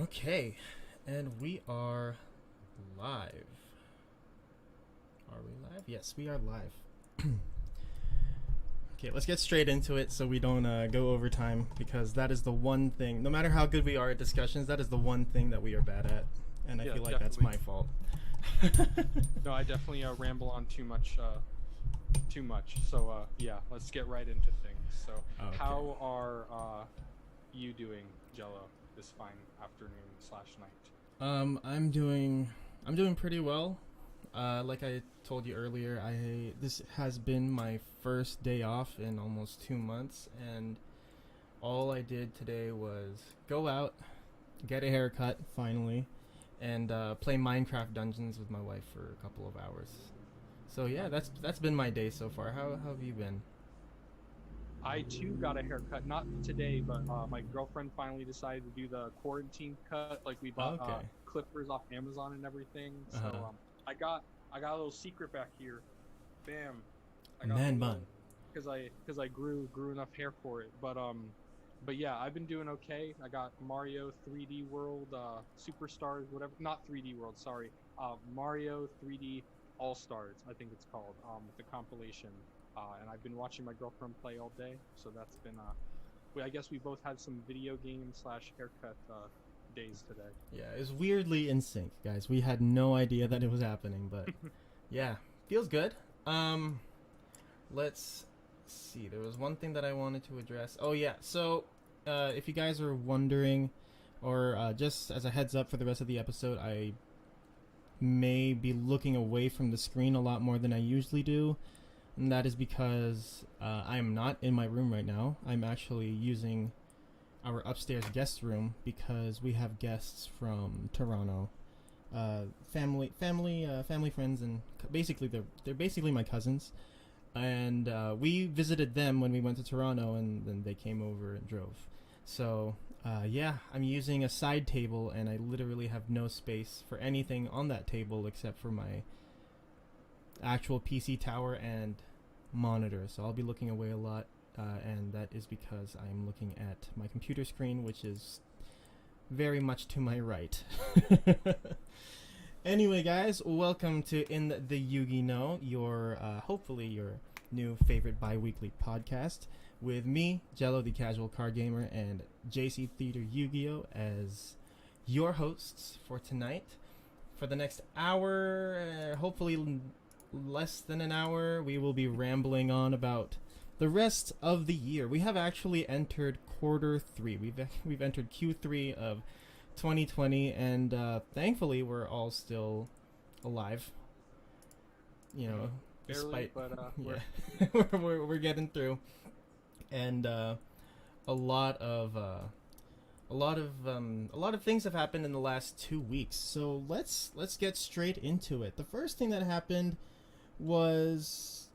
Okay, and we are live. Are we live? Yes, we are live. Okay, let's get straight into it so we don't go over time, because that is the one thing, no matter how good we are at discussions, that is the one thing that we are bad at. And I Yeah, feel like that's definitely. my fault. No, I definitely ramble on too much. Too much. So yeah, let's get right into things. So, Okay. how are you doing, Jello, this fine afternoon slash night? I'm doing pretty well. Like I told you earlier, I this has been my first day off in almost 2 months, and all I did today was go out, get a haircut finally, and play Minecraft Dungeons with my wife for a couple of hours. So yeah, Nice. that's been my day so far. How have you been? I too got a haircut, not today, but my girlfriend finally decided to do the quarantine cut. Like we bought Okay. clippers off Amazon and everything. Uh huh. So I got I got a little secret back here. Bam. I A got a man bun. little because I grew enough hair for it. But yeah, I've been doing okay. I got Mario 3D World Superstars, whatever, not 3D World, sorry. Mario 3D All Stars, I think it's called, with the compilation. And I've been watching my girlfriend play all day, so that's been I guess we both had some video game slash haircut days today. Yeah, it's weirdly in sync, guys. We had no idea that it was happening, but yeah, feels good. Um, let's see. There was one thing that I wanted to address. Oh yeah, so if you guys are wondering, or just as a heads up for the rest of the episode, I may be looking away from the screen a lot more than I usually do, and that is because I am not in my room right now. I'm actually using our upstairs guest room because we have guests from Toronto, family friends, and basically they're basically my cousins, and we visited them when we went to Toronto, and then they came over and drove. So yeah, I'm using a side table, and I literally have no space for anything on that table except for my actual PC tower and monitor. So I'll be looking away a lot, and that is because I'm looking at my computer screen, which is very much to my right. Anyway, guys, welcome to In the Yugi Know, your hopefully your new favorite bi-weekly podcast with me, Jello the Casual Card Gamer, and JC Theater YGO as your hosts for tonight. For the next hour, hopefully less than an hour, we will be rambling on about the rest of the year. We have actually entered quarter three. We've entered Q3 of 2020, and thankfully we're all still alive. You know, Barely, despite but we're yeah, we're getting through, and a lot of a lot of things have happened in the last 2 weeks. So let's get straight into it. The first thing that happened was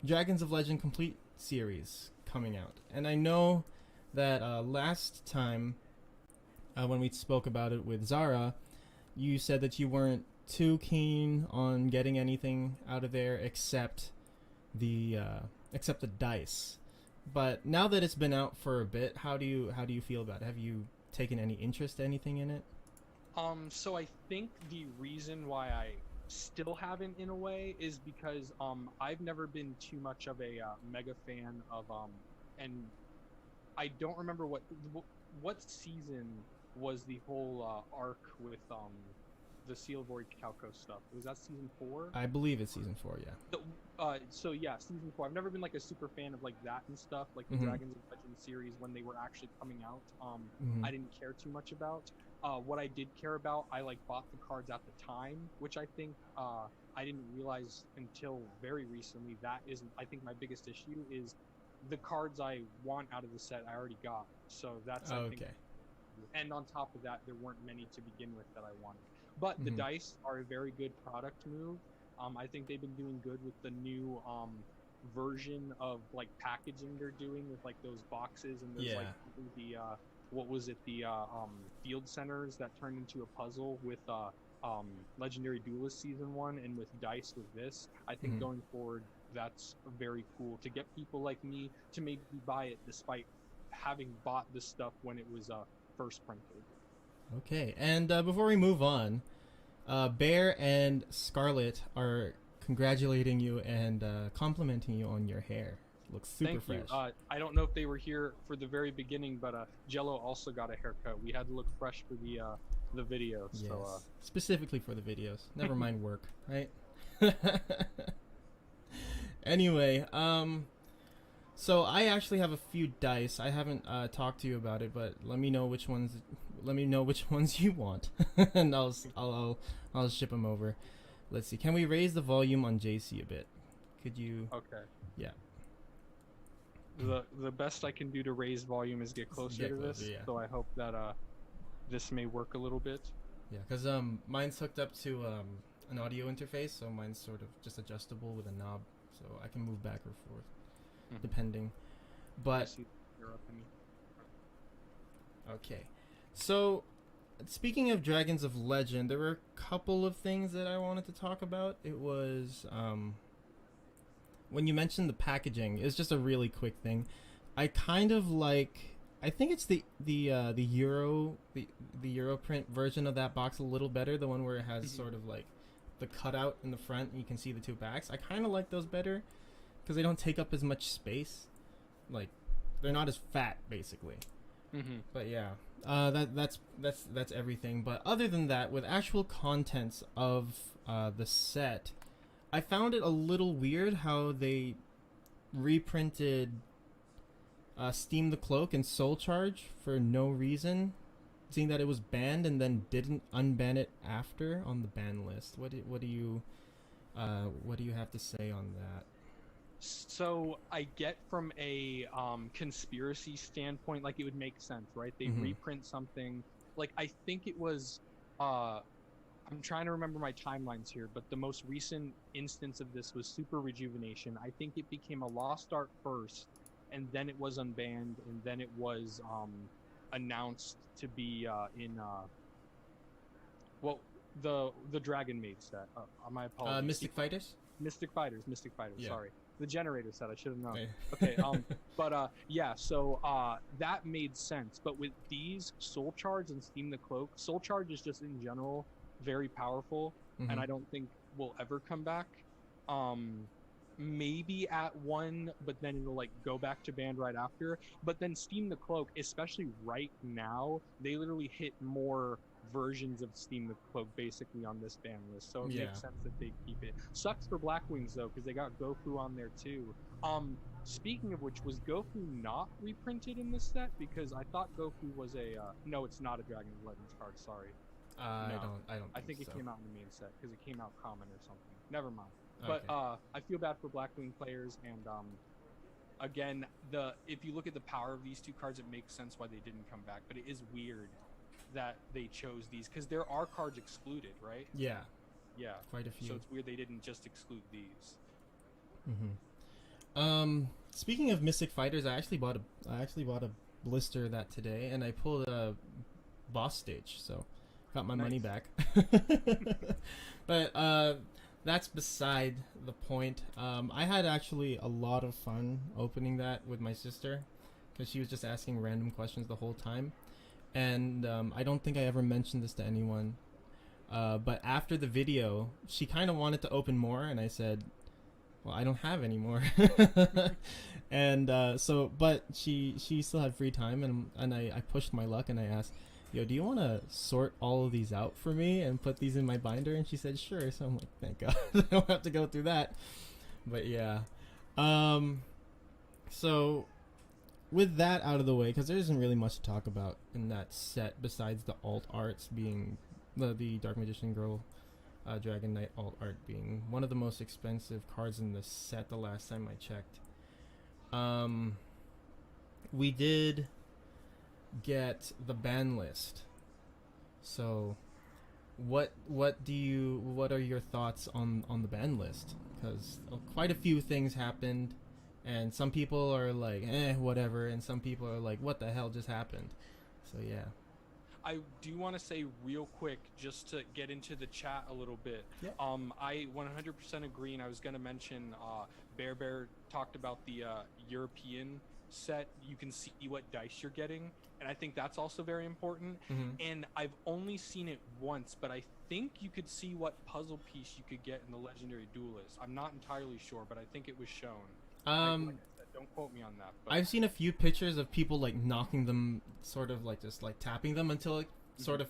Dragons of Legend Complete series coming out, and I know that last time when we spoke about it with Zara, you said that you weren't too keen on getting anything out of there except the dice. But now that it's been out for a bit, how do you feel about it? Have you taken any interest, anything in it? So I think the reason why I still haven't in a way is because I've never been too much of a mega fan of and I don't remember what season was the whole arc with the Seal Void Calco stuff. Was that season 4? I believe it's season 4. Yeah. The, so yeah, season 4. I've never been like a super fan of like that and stuff, like the Mm-hmm. Dragons of Legend series when they were actually coming out. Mm-hmm. I didn't care too much about. What I did care about, I like bought the cards at the time, which I think I didn't realize until very recently. That isn't. I think my biggest issue is the cards I want out of the set I already got. So that's I think, Okay. and on top of that, there weren't many to begin with that I wanted. But the Mm-hmm. dice are a very good product move. I think they've been doing good with the new version of like packaging they're doing with like those boxes and there's like Yeah. the what was it, the field centers that turned into a puzzle with Legendary Duelist season 1 and with dice with this. I think Mm-hmm. going forward that's very cool to get people like me to maybe buy it despite having bought the stuff when it was first printed. Okay, and before we move on, Bear and Scarlett are congratulating you and complimenting you on your hair. Looks super Thank fresh. you. I don't know if they were here for the very beginning, but Jello also got a haircut. We had to look fresh for the video. Yes, So specifically for the videos. Never mind work, right? Anyway, so I actually have a few dice. I haven't talked to you about it, but let me know which ones. Let me know which ones you want, and I'll ship them over. Let's see. Can we raise the volume on JC a bit? Could you? okay. Yeah. The best I can do to raise volume is get closer to this. Yeah. So I hope that this may work a little bit. Yeah, because mine's hooked up to an audio interface, so mine's sort of just adjustable with a knob, so I can move back or forth depending. But okay, so speaking of Dragons of Legend, there were a couple of things that I wanted to talk about. It was when you mentioned the packaging, it's just a really quick thing. I kind of like. I think it's the Euro print version of that box a little better. The one where it has sort of like the cutout in the front and you can see the two backs. I kind of like those better because they don't take up as much space. Like they're not as fat basically. But yeah, that's everything. But other than that, with actual contents of the set, I found it a little weird how they reprinted Steam the Cloak and Soul Charge for no reason, seeing that it was banned and then didn't unban it after on the ban list. What do you have to say on that? So I get from a conspiracy standpoint, like it would make sense, right? They reprint something. Like I think it was I'm trying to remember my timelines here, but the most recent instance of this was Super Rejuvenation. I think it became a lost art first, and then it was unbanned, and then it was announced to be in the Dragon Maid set. My apologies. Mystic Fighters. Mystic Fighters. Yeah. Sorry, the Generator set. I should have known. Okay. Okay. But yeah. So that made sense. But with these Soul Charge and Steam the Cloak, Soul Charge is just in general very powerful, and I don't think will ever come back. Maybe at one, but then it'll like go back to band right after. But then Steam the Cloak, especially right now, they literally hit more versions of Steam the Cloak basically on this ban list, so it makes sense that they keep it. Sucks for Black Wings though, because they got Goku on there too. Speaking of which, was Goku not reprinted in this set? Because I thought Goku was a no, it's not a Dragon of Legends card. Sorry. No. I think it so. came out in the main set because it came out common or something. Never mind. Okay. But I feel bad for Blackwing players, and again, if you look at the power of these two cards, it makes sense why they didn't come back. But it is weird that they chose these because there are cards excluded, right? Yeah. Yeah. Quite a few. So it's weird they didn't just exclude these. Speaking of Mystic Fighters, I actually bought a blister of that today, and I pulled a boss stage, so got my money back. But that's beside the point. I had actually a lot of fun opening that with my sister because she was just asking random questions the whole time, and I don't think I ever mentioned this to anyone, but after the video she kind of wanted to open more, and I said, well, I don't have any more. And but she still had free time, and I pushed my luck and I asked, yo, do you want to sort all of these out for me and put these in my binder? And she said, sure. So I'm like, thank God. I don't have to go through that. But yeah. So with that out of the way, because there isn't really much to talk about in that set besides the alt arts being the Dark Magician Girl Dragon Knight alt art being one of the most expensive cards in the set the last time I checked. We did get the ban list. So what are your thoughts on the ban list? Because quite a few things happened, and some people are like, whatever, and some people are like, what the hell just happened? So yeah. I do want to say real quick, just to get into the chat a little bit. Yeah. I 100% agree, and I was going to mention Bear talked about the European set, you can see what dice you're getting, and I think that's also very important. And I've only seen it once, but I think you could see what puzzle piece you could get in the Legendary Duelist. I'm not entirely sure, but I think it was shown. Like I said, don't quote me on that. But I've seen a few pictures of people like knocking them, sort of like just like tapping them until it sort of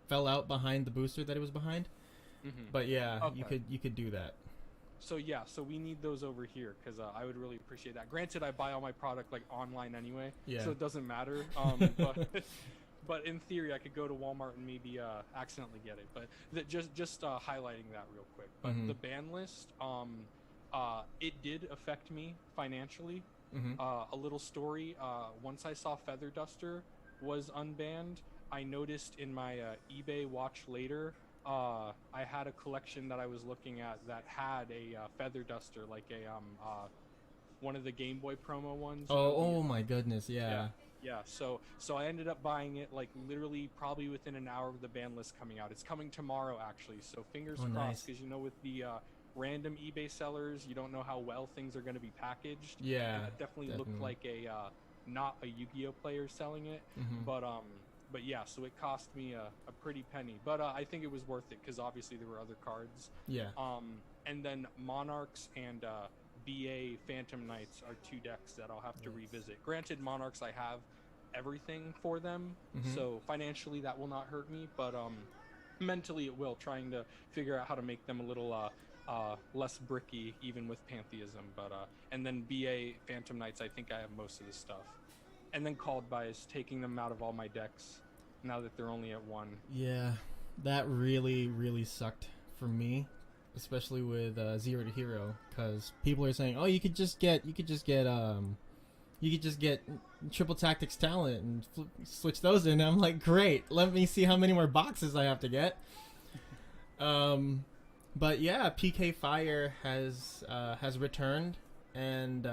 fell out behind the booster that it was behind. But yeah, Okay. you could do that. So yeah, so we need those over here because I would really appreciate that. Granted, I buy all my product like online anyway, Yeah. so it doesn't matter. But in theory, I could go to Walmart and maybe accidentally get it. But just highlighting that real quick. But the ban list, it did affect me financially. A little story. Once I saw Feather Duster was unbanned, I noticed in my eBay watch later. I had a collection that I was looking at that had a Feather Duster, like a one of the Game Boy promo ones. Oh my goodness, yeah. Yeah. So I ended up buying it like literally probably within an hour of the ban list coming out. It's coming tomorrow actually. So fingers crossed, because with the random eBay sellers, you don't know how well things are going to be packaged. Yeah, and it definitely looked like a not a Yu-Gi-Oh player selling it, but yeah, so it cost me a pretty penny, but I think it was worth it because obviously there were other cards. Yeah. And then Monarchs and BA Phantom Knights are two decks that I'll have to revisit. Granted, Monarchs, I have everything for them, so financially that will not hurt me, but mentally it will, trying to figure out how to make them a little less bricky, even with Pantheism. But and then BA Phantom Knights, I think I have most of the stuff. And then Called By is taking them out of all my decks now that they're only at 1. Yeah, that really sucked for me, especially with Zero to Hero, because people are saying, oh, you could just get Triple Tactics Talent and switch those in. And I'm like, great, let me see how many more boxes I have to get. But yeah, PK Fire has returned, and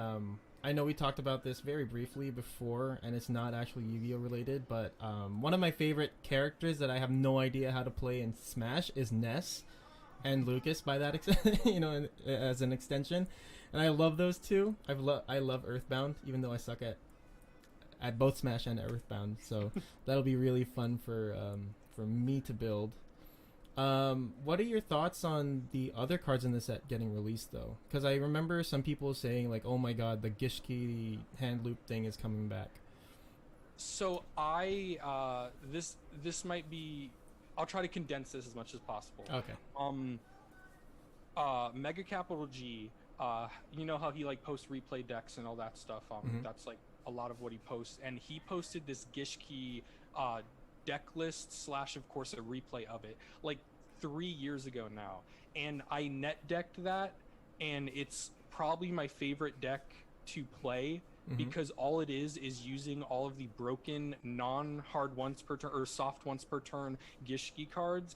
I know we talked about this very briefly before, and it's not actually Yu-Gi-Oh related, but one of my favorite characters that I have no idea how to play in Smash is Ness and Lucas, by that as an extension, and I love those two. I love Earthbound, even though I suck at both Smash and Earthbound, so that'll be really fun for me to build. What are your thoughts on the other cards in the set getting released, though? Because I remember some people saying, like, oh my god, the Gishki hand loop thing is coming back. So this might be, I'll try to condense this as much as possible. Okay. Mega Capital G, you know how he like posts replay decks and all that stuff. That's like a lot of what he posts, and he posted this Gishki deck list / of course a replay of it like 3 years ago now, and I net decked that, and it's probably my favorite deck to play because all it is using all of the broken non-hard once per turn or soft once per turn Gishki cards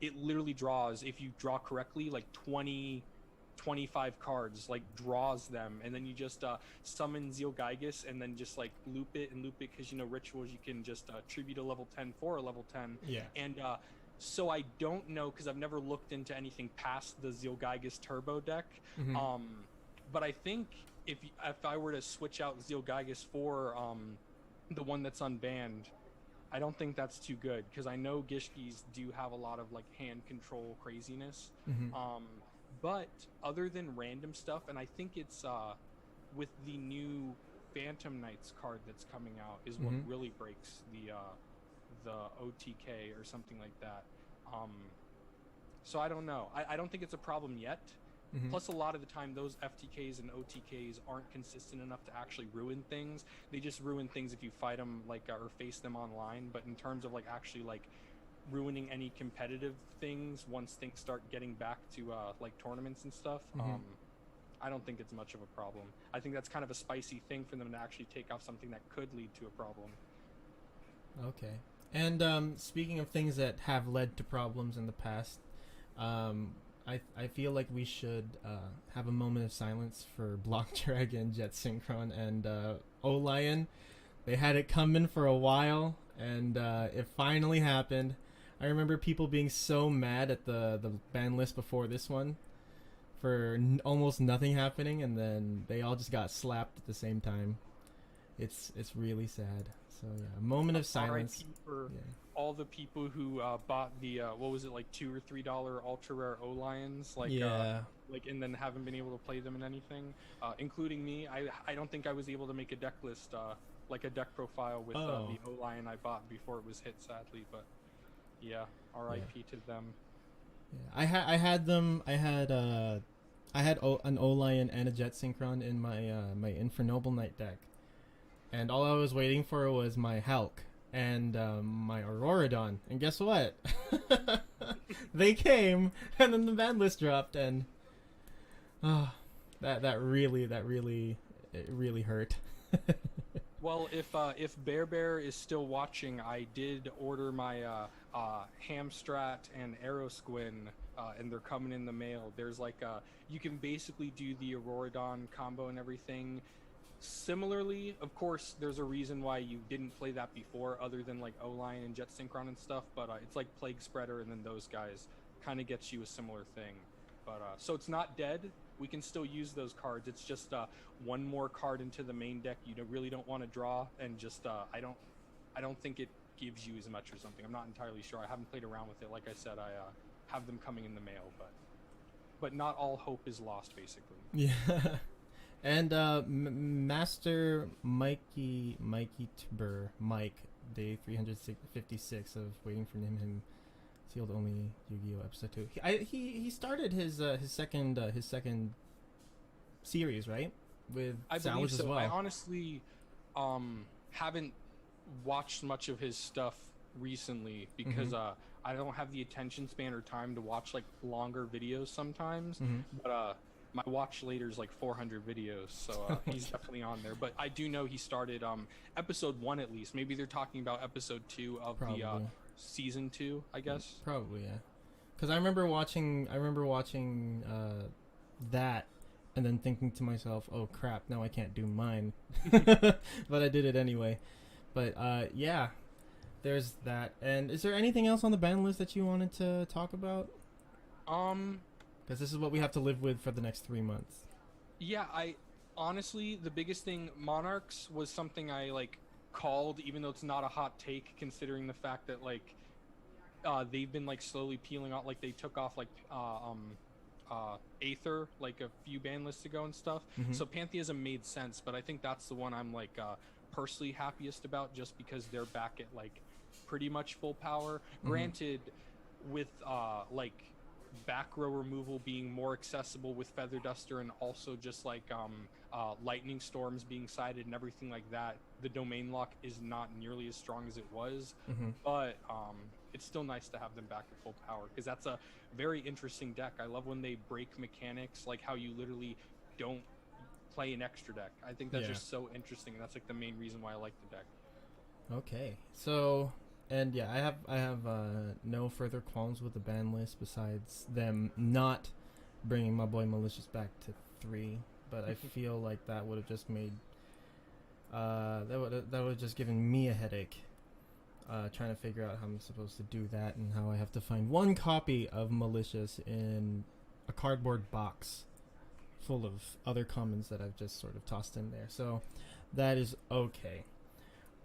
it literally draws, if you draw correctly, like 25 cards, like draws them, and then you just summon Zealgaigus and then just like loop it because rituals you can just tribute a level 10 for a level 10. Yeah. And so I don't know, because I've never looked into anything past the Zealgaigus turbo deck, but I think if I were to switch out Zealgaigus for the one that's unbanned, I don't think that's too good, because I know Gishkis do have a lot of like hand control craziness. But other than random stuff, and I think it's with the new Phantom Knights card that's coming out is what really breaks the OTK or something like that. So I don't know. I don't think it's a problem yet. Plus, a lot of the time, those FTKs and OTKs aren't consistent enough to actually ruin things. They just ruin things if you fight them or face them online. But in terms of like actually like ruining any competitive things once things start getting back to like tournaments and stuff, I don't think it's much of a problem. I think that's kind of a spicy thing for them to actually take off something that could lead to a problem. Okay. And speaking of things that have led to problems in the past, I feel like we should have a moment of silence for Block Dragon, Jet Synchron, and O-Lion. They had it coming for a while, and it finally happened. I remember people being so mad at the ban list before this one for almost nothing happening, and then they all just got slapped at the same time. It's really sad. So yeah, a moment of silence. RIP for Yeah. all the people who bought the what was it, like $2 or $3 ultra rare O Lions, Yeah. like, and then haven't been able to play them in anything, including me. I don't think I was able to make a deck list, like a deck profile with Oh. the O Lion I bought before it was hit, sadly. But yeah, RIP to them. Yeah. I had them. I had an Olion and a Jet Synchron in my my Infernoble Knight deck, and all I was waiting for was my Hulk and my Auroradon. And guess what? They came, and then the ban list dropped, and that really it really hurt. Well, if Bear is still watching, I did order my Hamstrat and Aerosquin, and they're coming in the mail. There's like you can basically do the Auroradon combo and everything. Similarly, of course, there's a reason why you didn't play that before, other than like O-Lion and Jet Synchron and stuff. But it's like Plague Spreader, and then those guys kind of gets you a similar thing. But so it's not dead. We can still use those cards. It's just one more card into the main deck you really don't want to draw, and just I don't think it gives you as much or something. I'm not entirely sure. I haven't played around with it. Like I said, I have them coming in the mail, but not all hope is lost, basically. Yeah. And Master Mikey Tber, Mike, day 356 of Waiting for him sealed only Yu-Gi-Oh episode 2. He started his second series, right? With I Salvage believe so. as well. I honestly haven't watched much of his stuff recently because I don't have the attention span or time to watch like longer videos sometimes. But my watch later is like 400 videos, so he's definitely on there. But I do know he started episode 1 at least. Maybe they're talking about episode 2 of the season 2, I guess. Probably, yeah. Because I remember watching that, and then thinking to myself, "Oh crap! Now I can't do mine," but I did it anyway. But yeah, there's that. And is there anything else on the ban list that you wanted to talk about? Because this is what we have to live with for the next 3 months. Yeah, I honestly, the biggest thing, Monarchs was something I like called, even though it's not a hot take, considering the fact that like they've been like slowly peeling out. Like they took off like Aether like a few ban lists ago and stuff. So Pantheism made sense, but I think that's the one I'm like personally happiest about, just because they're back at like pretty much full power. Granted, with like back row removal being more accessible with Feather Duster, and also just like lightning storms being sided and everything like that, the domain lock is not nearly as strong as it was. But it's still nice to have them back at full power, because that's a very interesting deck. I love when they break mechanics, like how you literally don't play an extra deck. I think that's just so interesting. That's like the main reason why I like the deck. Okay, so and yeah, I have no further qualms with the ban list besides them not bringing my boy Malicious back to 3. But I feel like that would have just made that would have just given me a headache. Trying to figure out how I'm supposed to do that, and how I have to find one copy of Malicious in a cardboard box full of other commons that I've just sort of tossed in there. So that is okay.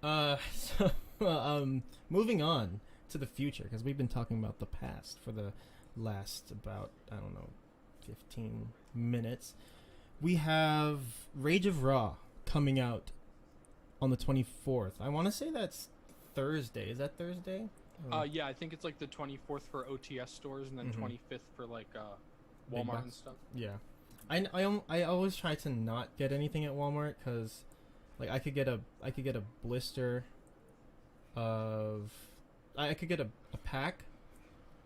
So moving on to the future, because we've been talking about the past for the last about, I don't know, 15 minutes. We have Rage of Ra coming out on the 24th. I want to say that's Thursday. Is that Thursday? Yeah, I think it's like the 24th for OTS stores, and then 25th for like Walmart and stuff. Yeah, I always try to not get anything at Walmart, because like I could get a blister of, I could get a pack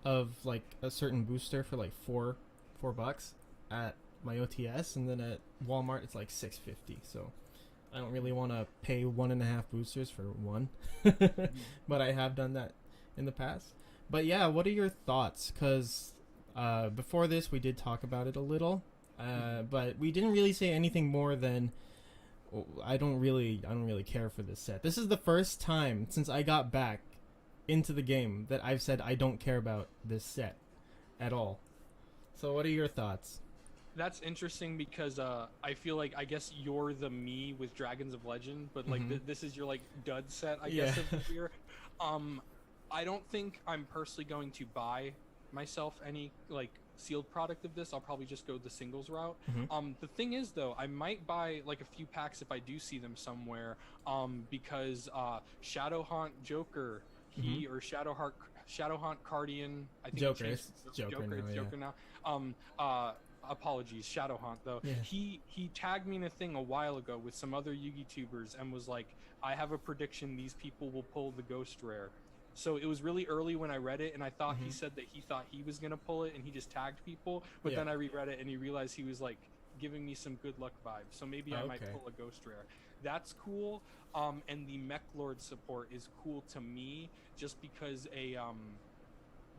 of like a certain booster for like $4 at my OTS, and then at Walmart it's like $6.50. So I don't really want to pay 1.5 boosters for one, but I have done that in the past. But yeah, what are your thoughts? Because before this we did talk about it a little, but we didn't really say anything more than I don't really care for this set. This is the first time since I got back into the game that I've said I don't care about this set at all. So what are your thoughts? That's interesting because I feel like I guess you're the me with Dragons of Legend, but like this is your like dud set, I Yeah. guess, of the year. Um, I don't think I'm personally going to buy myself any like sealed product of this. I'll probably just go the singles route. Hmm. The thing is though, I might buy like a few packs if I do see them somewhere. Because Shadowhaunt Joker, Hmm. he or Shadowhaunt Cardian, I think he Joker. changed It's Joker now. It's Yeah. Joker now. Um, uh, Apologies, Shadowhaunt though. Yeah. He tagged me in a thing a while ago with some other Yugi tubers and was like, I have a prediction these people will pull the ghost rare. So it was really early when I read it, and I thought he Hmm. said that he thought he was gonna pull it, and he just tagged people. But Yeah. then I reread it, and he realized he was like giving me some good luck vibes. So maybe I might Okay. pull a ghost rare. That's cool. And the Mech Lord support is cool to me, just because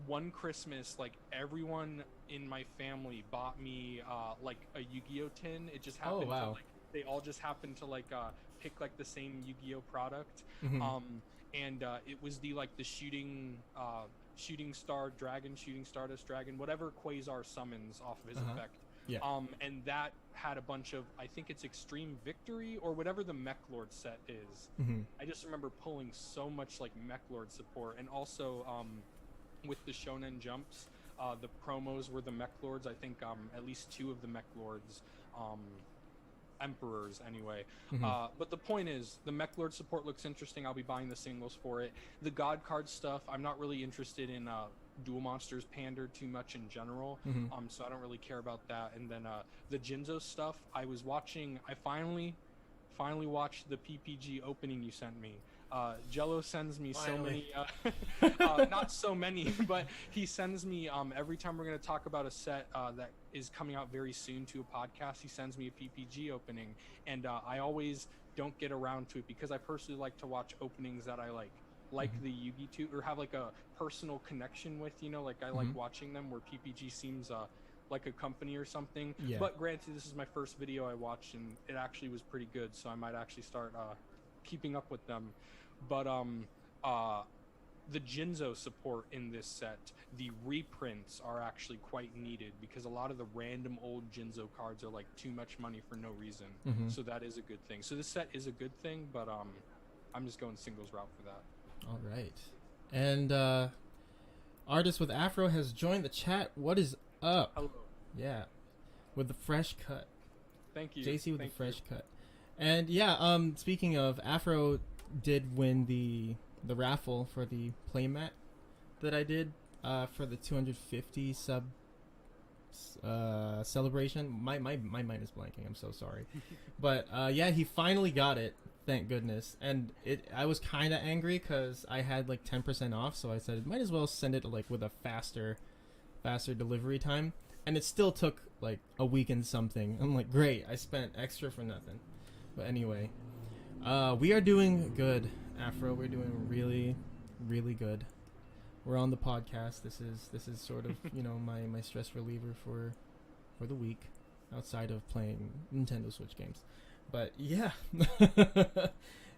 one Christmas, like everyone in my family bought me like a Yu-Gi-Oh tin. It just Oh happened to wow. like they all just happened to like pick like the same Yu-Gi-Oh product. Hmm. And it was the like the shooting star dragon, shooting stardust dragon, whatever Quasar summons off of his effect. Yeah. And that had a bunch of, I think it's Extreme Victory or whatever the Mech Lord set is. Hmm. I just remember pulling so much like Mech Lord support, and also with the Shonen Jumps, the promos were the Mech Lords. I think at least two of the Mech Lords, Emperors anyway. Hmm. But the point is, the Mech Lord support looks interesting. I'll be buying the singles for it. The God card stuff, I'm not really interested in. Dual Monsters pander too much in general, Hmm. so I don't really care about that. And then the Jinzo stuff, I was watching. I finally watched the PPG opening you sent me. Jello sends me Finally. so many, not so many, but he sends me every time we're going to talk about a set that is coming out very soon to a podcast. He sends me a PPG opening, and I always don't get around to it because I personally like to watch openings that I like the Yugi to, or have like a personal connection with. Like I like watching them where PPG seems like a company or something. Yeah. But granted, this is my first video I watched, and it actually was pretty good, so I might actually start keeping up with them. But the Jinzo support in this set, the reprints are actually quite needed because a lot of the random old Jinzo cards are like too much money for no reason. So that is a good thing. So this set is a good thing, but I'm just going singles route for that. All right. And Artist with Afro has joined the chat. What is up? Hello. Yeah. With the fresh cut. Thank you. JC with Thank the fresh cut. And yeah, speaking of, Afro did win the raffle for the playmat that I did for the 250 sub celebration. My mind is blanking. I'm so sorry. But yeah, he finally got it. Thank goodness. And I was kind of angry because I had like 10% off, so I said might as well send it like with a faster delivery time. And it still took like a week and something. I'm like, great, I spent extra for nothing. But anyway, we are doing good, Afro. We're doing really, really good. We're on the podcast. This is sort of my stress reliever for the week, outside of playing Nintendo Switch games. But yeah.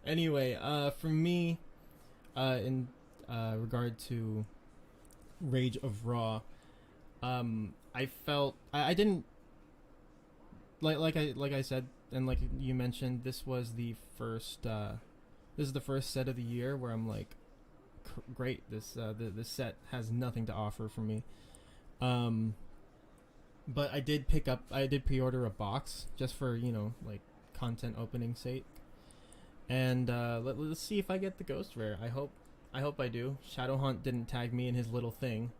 Anyway, for me, in regard to Rage of Raw, I felt I didn't like I said, and like you mentioned, this is the first set of the year where I'm like, great, this set has nothing to offer for me. But I did pre-order a box just for like content opening sake, and let's see if I get the ghost rare. I hope I do. Shadowhunt didn't tag me in his little thing.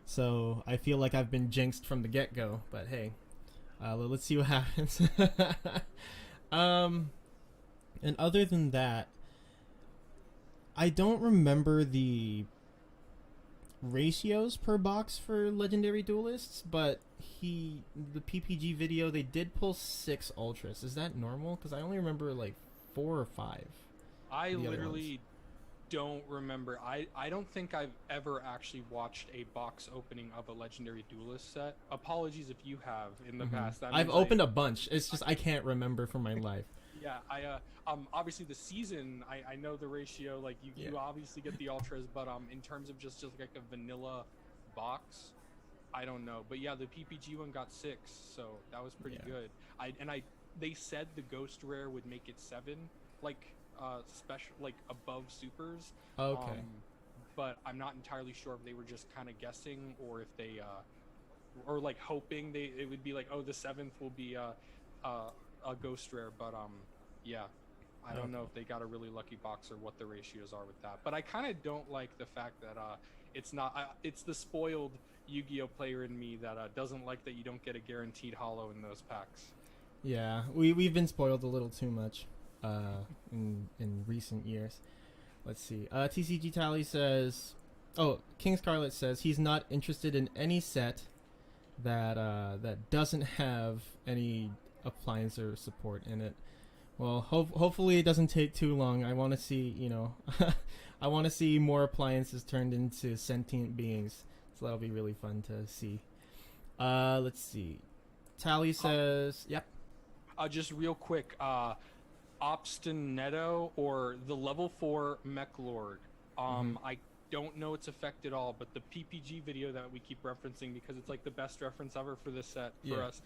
So I feel like I've been jinxed from the get-go, but hey, let's see what happens. And other than that, I don't remember the ratios per box for Legendary Duelists, but the PPG video, they did pull 6 Ultras. Is that normal? Because I only remember like 4 or 5. I literally don't remember. I don't think I've ever actually watched a box opening of a Legendary Duelist set. Apologies if you have in the past. That I've means opened a bunch. It's just I can't remember for my life. Yeah, obviously the season, I know the ratio, like you obviously get the ultras, but in terms of just like a vanilla box, I don't know, but yeah, the PPG one got 6, so that was pretty Yeah. good. They said the ghost rare would make it 7, like special, like above supers. Okay. Um, but I'm not entirely sure if they were just kind of guessing, or if they or like hoping it would be like, oh, the 7th will be a ghost rare. But yeah, I don't know Okay. if they got a really lucky box or what the ratios are with that. But I kind of don't like the fact that it's not it's the spoiled Yu-Gi-Oh player in me that doesn't like that you don't get a guaranteed holo in those packs. Yeah, we've been spoiled a little too much in recent years. Let's see. TCG Tally says, oh, King Scarlet says he's not interested in any set that doesn't have any appliance or support in it. Well, hopefully it doesn't take too long. I want to see, I want to see more appliances turned into sentient beings. So that'll be really fun to see. Let's see. Tally says, yep. Just real quick, Obstinetto, or the level 4 Mech Lord. I don't know its effect at all, but the PPG video that we keep referencing, because it's like the best reference ever for this set for us.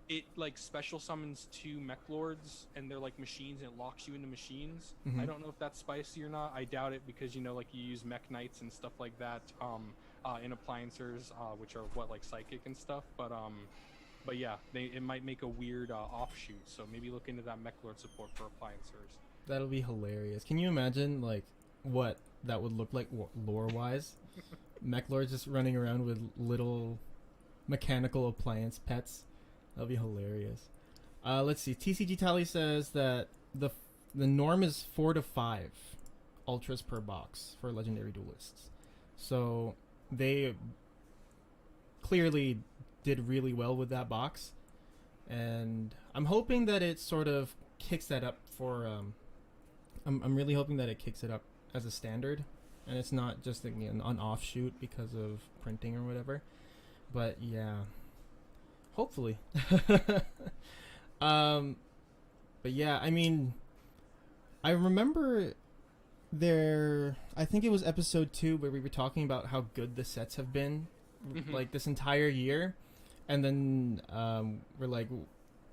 It like special summons 2 Mech Lords, and they're like machines, and it locks you into machines. I don't know if that's spicy or not. I doubt it, because like you use Mech Knights and stuff like that in appliancers, which are like psychic and stuff. But yeah, it might make a weird offshoot. So maybe look into that Mech Lord support for appliancers. That'll be hilarious. Can you imagine like what that would look like lore wise? Mech Lords just running around with little mechanical appliance pets. That'll be hilarious. Let's see. TCG Tally says that the norm is 4 to 5 ultras per box for legendary duelists. So they clearly did really well with that box, and I'm hoping that it sort of kicks that up for. I'm really hoping that it kicks it up as a standard, and it's not just an offshoot because of printing or whatever. But yeah. Hopefully. But yeah, I mean, I remember I think it was episode 2 where we were talking about how good the sets have been like this entire year, and then we're like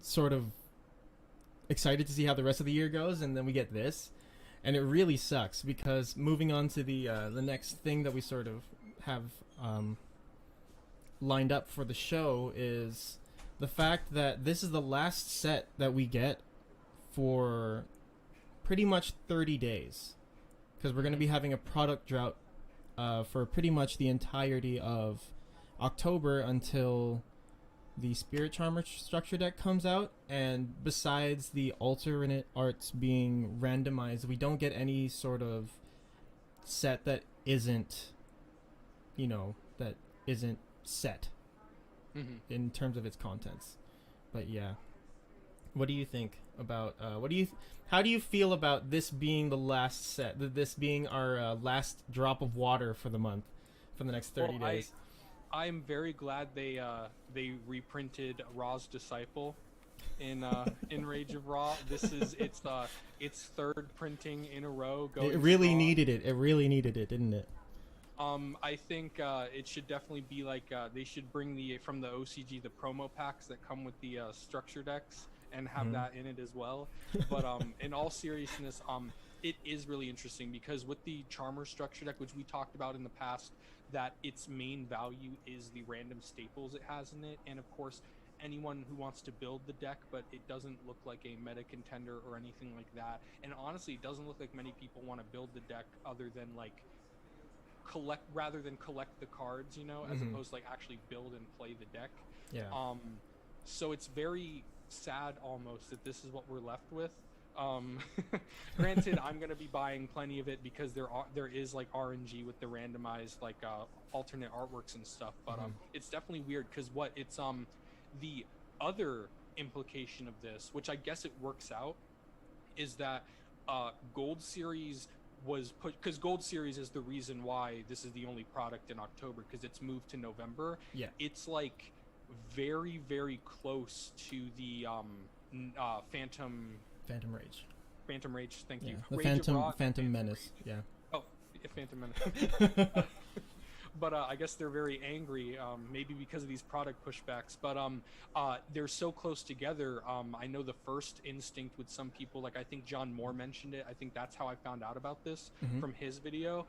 sort of excited to see how the rest of the year goes, and then we get this, and it really sucks, because moving on to the next thing that we sort of have lined up for the show is the fact that this is the last set that we get for pretty much 30 days, because we're going to be having a product drought for pretty much the entirety of October until the Spirit Charmer structure deck comes out. And besides the alternate arts being randomized, we don't get any sort of set that isn't set in terms of its contents. But yeah, what do you think about how do you feel about this being the last set, this being our last drop of water for the month, for the next 30 days? I'm very glad they reprinted Ra's Disciple in Rage of Ra. This is its 3rd printing in a row. It really needed it. It really needed it, didn't it? I think it should definitely be like they should bring from the OCG the promo packs that come with the structure decks, and have that in it as well. But in all seriousness, it is really interesting, because with the Charmer structure deck, which we talked about in the past, that its main value is the random staples it has in it, and of course anyone who wants to build the deck, but it doesn't look like a meta contender or anything like that. And honestly, it doesn't look like many people want to build the deck other than like collect the cards, as opposed to like actually build and play the deck. Yeah. So it's very sad almost that this is what we're left with. Granted, I'm gonna be buying plenty of it, because there is like RNG with the randomized like alternate artworks and stuff. But it's definitely weird, because it's the other implication of this, which I guess it works out, is that Gold Series was put, because Gold Series is the reason why this is the only product in October, because it's moved to November. Yeah. It's like very, very close to the Phantom Rage. Thank you. The Rage of Ra, Phantom Menace. Yeah. Oh, yeah, Phantom Menace. but I guess they're very angry, maybe because of these product pushbacks. But they're so close together. I know the first instinct with some people, like I think John Moore mentioned it. I think that's how I found out about this from his video.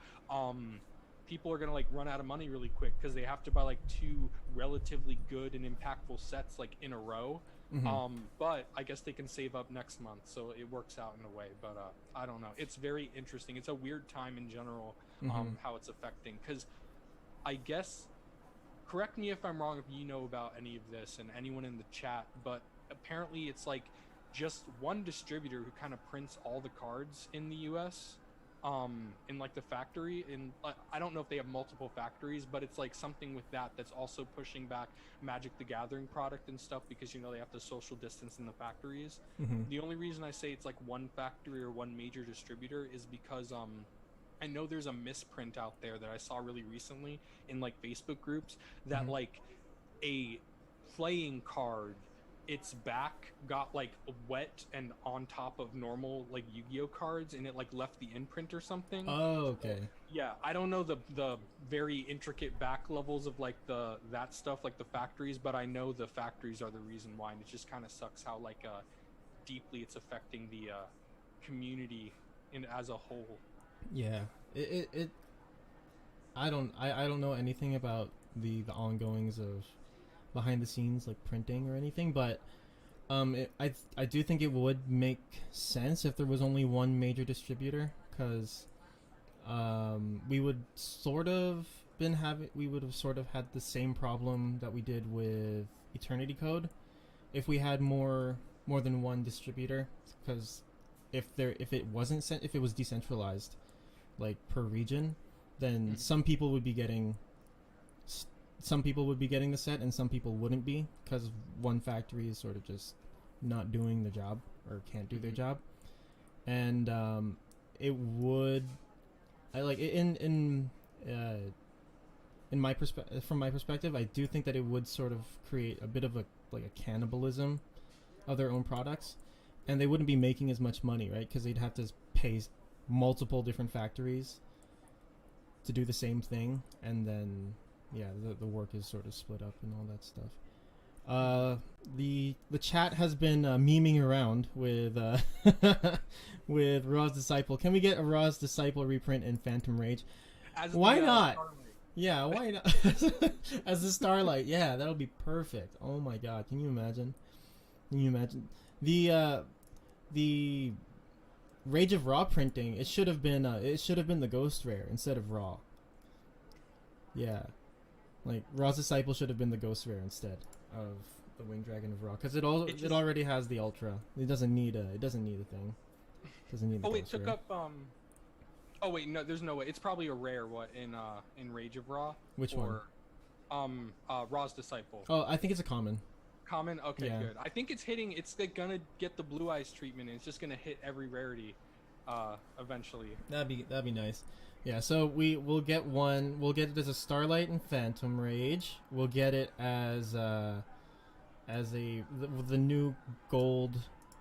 People are gonna like run out of money really quick because they have to buy like 2 relatively good and impactful sets like in a row. But I guess they can save up next month, so it works out in a way. But I don't know. It's very interesting. It's a weird time in general, how it's affecting. Because I guess, correct me if I'm wrong if you know about any of this and anyone in the chat, but apparently it's like just one distributor who kind of prints all the cards in the U.S. In like the factory. And I don't know if they have multiple factories, but it's like something with that's also pushing back Magic the Gathering product and stuff, because they have to social distance in the factories. The only reason I say it's like one factory or one major distributor is because I know there's a misprint out there that I saw really recently in like Facebook groups that like a playing card, its back got like wet and on top of normal like Yu-Gi-Oh cards, and it like left the imprint or something. Oh, okay. So, yeah, I don't know the very intricate back levels of like that stuff, like the factories, but I know the factories are the reason why, and it just kind of sucks how like deeply it's affecting the community as a whole. Yeah, it I don't know anything about the ongoings of behind the scenes like printing or anything, but I do think it would make sense if there was only one major distributor, because we would have sort of had the same problem that we did with Eternity Code if we had more than one distributor, because if it was decentralized like per region, then some people would be getting the set and some people wouldn't be, because one factory is sort of just not doing the job or can't do their job. And it would, from my perspective, I do think that it would sort of create a bit of a cannibalism of their own products, and they wouldn't be making as much money, right? Because they'd have to pay multiple different factories to do the same thing, and then the work is sort of split up and all that stuff. The chat has been memeing around with with Ra's Disciple. Can we get a Ra's Disciple reprint in Phantom Rage? Why not? Yeah, why not? As the Starlight, yeah, that'll be perfect. Oh my god, can you imagine? The Rage of Raw printing, it should have been the Ghost Rare instead of Raw. Yeah, like Ra's Disciple should have been the Ghost Rare instead of the Winged Dragon of Raw, because it already has the Ultra. It doesn't need a thing. It doesn't need the it Ghost took Rare. up Oh wait, no, there's no way. It's probably a rare in Rage of Raw. Which one? Ra's Disciple. Oh, I think it's a common. Common? Okay, Yeah. good. I think it's like gonna get the Blue Eyes treatment, and it's just gonna hit every rarity eventually. That'd be nice. Yeah, so we'll get one. We'll get it as a Starlight and Phantom Rage. We'll get it as the new gold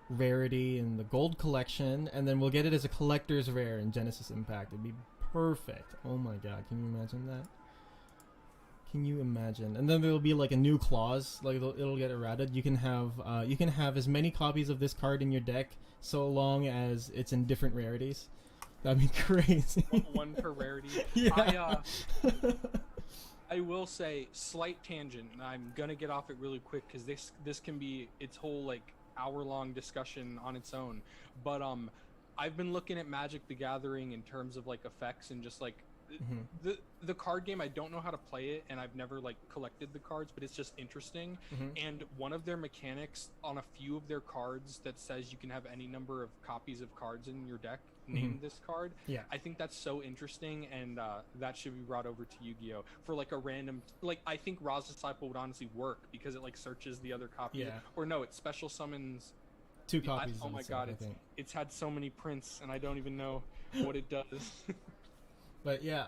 rarity in the gold collection, and then we'll get it as a collector's rare in Genesis Impact. It'd be perfect. Oh my god, can you imagine that? Can you imagine? And then there'll be like a new clause, like it'll get errated. You can have as many copies of this card in your deck so long as it's in different rarities. That'd be crazy. One per rarity. Yeah. I will say, slight tangent, and I'm gonna get off it really quick because this can be its whole like hour-long discussion on its own. But I've been looking at Magic the Gathering in terms of like effects and just like the card game. I don't know how to play it, and I've never like collected the cards, but it's just interesting. And one of their mechanics on a few of their cards that says you can have any number of copies of cards in your deck name this card. Yeah, I think that's so interesting, and that should be brought over to Yu-Gi-Oh for like a random, like I think Ra's Disciple would honestly work because it like searches the other copy. Yeah. Or no, it special summons 2 copies. Oh my god, it's had so many prints, and I don't even know what it does. But yeah,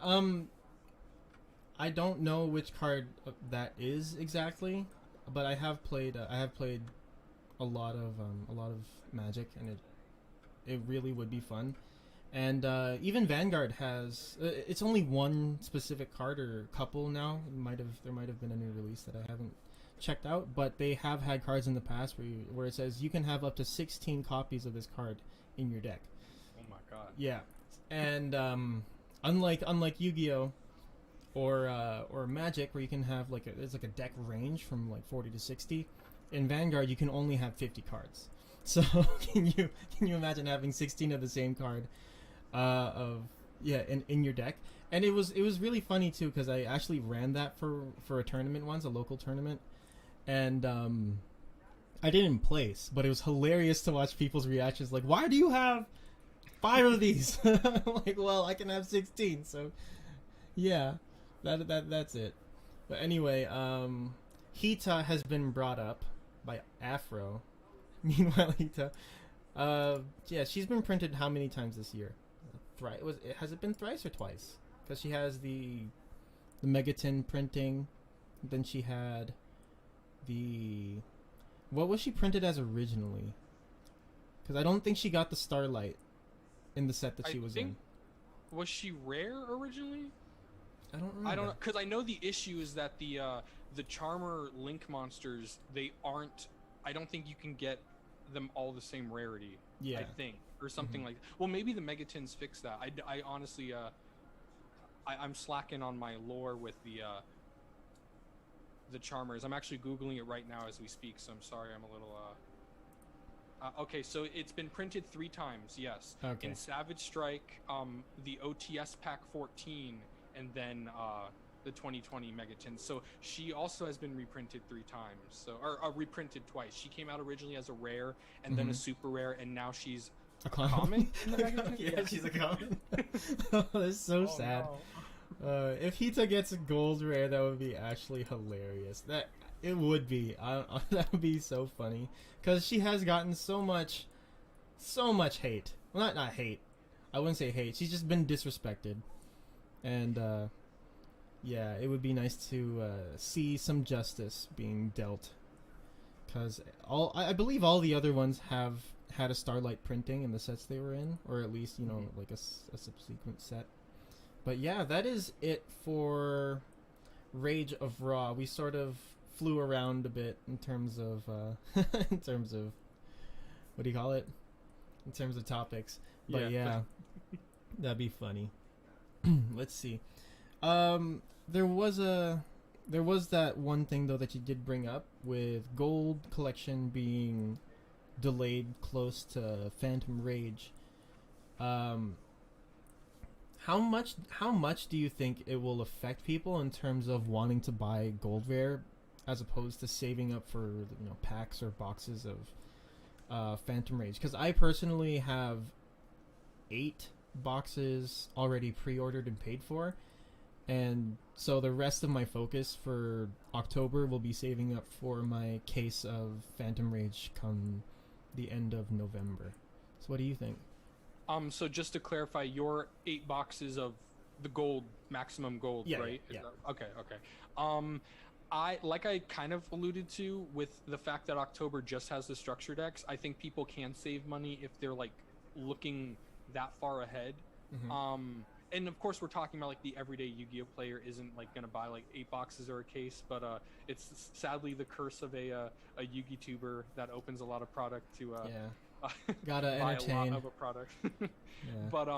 I don't know which card that is exactly, but I have played a lot of Magic, and it really would be fun. And even Vanguard has it's only one specific card or couple now. There might have been a new release that I haven't checked out, but they have had cards in the past where it says you can have up to 16 copies of this card in your deck. Oh my god. Yeah, and unlike Yu-Gi-Oh or Magic, where you can have there's like a deck range from like 40 to 60. In Vanguard, you can only have 50 cards. So can you imagine having 16 of the same card in your deck? And it was really funny too, because I actually ran that for a tournament once, a local tournament, and I didn't place, but it was hilarious to watch people's reactions. Like, why do you have 5 of these? Like, well, I can have 16, so yeah, that's it. But anyway, Hita has been brought up by Afro. Meanwhile, Hita, she's been printed how many times this year? Has it been thrice or twice? Because she has the Megaton printing, then she had what was she printed as originally? Because I don't think she got the Starlight in the set that she was in. Was she rare originally? I don't remember. I don't know, because I know the issue is that the Charmer Link monsters, they aren't. I don't think you can get them all the same rarity. Yeah. I think, or something like. Well, maybe the Megatons fix that. I honestly, I'm slacking on my lore with the Charmers. I'm actually googling it right now as we speak, so I'm sorry. I'm a little. Okay, so it's been printed 3 times. Yes. Okay. In Savage Strike, the OTS pack 14, and then the 2020 Megatons. So she also has been reprinted 3 times. So or reprinted twice. She came out originally as a rare, and then a super rare, and now she's a common in the Megatons. Yeah, she's a common. Oh, that's so sad. No. If Hita gets a gold rare, that would be actually hilarious. It would be. That would be so funny, because she has gotten so much hate. Well, not hate. I wouldn't say hate. She's just been disrespected, and yeah, it would be nice to see some justice being dealt, because I believe all the other ones have had a Starlight printing in the sets they were in, or at least like a subsequent set. But yeah, that is it for Rage of Raw. We sort of flew around a bit in terms of in terms of what do you call it? In terms of topics. But yeah, that'd be funny. Let's see. There was that one thing though that you did bring up with Gold Collection being delayed close to Phantom Rage. How much do you think it will affect people in terms of wanting to buy Gold Rare as opposed to saving up for packs or boxes of Phantom Rage? Because I personally have 8 boxes already pre-ordered and paid for, and so the rest of my focus for October will be saving up for my case of Phantom Rage come the end of November. So what do you think? So just to clarify, your 8 boxes of the gold, maximum gold, right? Yeah. Okay. I kind of alluded to with the fact that October just has the structure decks. I think people can save money if they're like looking that far ahead. And of course, we're talking about like the everyday Yu-Gi-Oh player isn't like gonna buy like 8 boxes or a case, but it's sadly the curse of a Yugi tuber that opens a lot of product to gotta buy entertain a lot of a product. But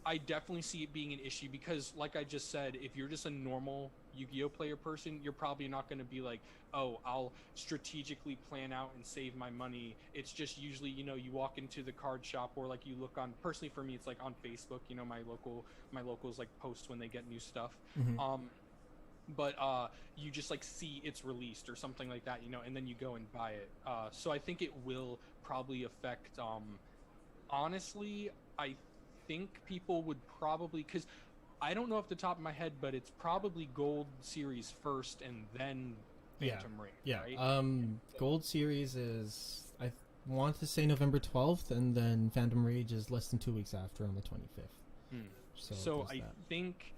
I definitely see it being an issue because, like I just said, if you're just a normal Yu-Gi-Oh player person, you're probably not going to be like, oh, I'll strategically plan out and save my money. It's just usually, you walk into the card shop or like you look on, personally for me, it's like on Facebook, my locals like post when they get new stuff. But you just like see it's released or something like that, and then you go and buy it. So I think it will probably affect, honestly, I think people would probably, because I don't know off the top of my head, but it's probably Gold Series first and then Phantom Rage, right? Gold Series is, I want to say November 12th, and then Phantom Rage is less than 2 weeks after on the 25th. So I think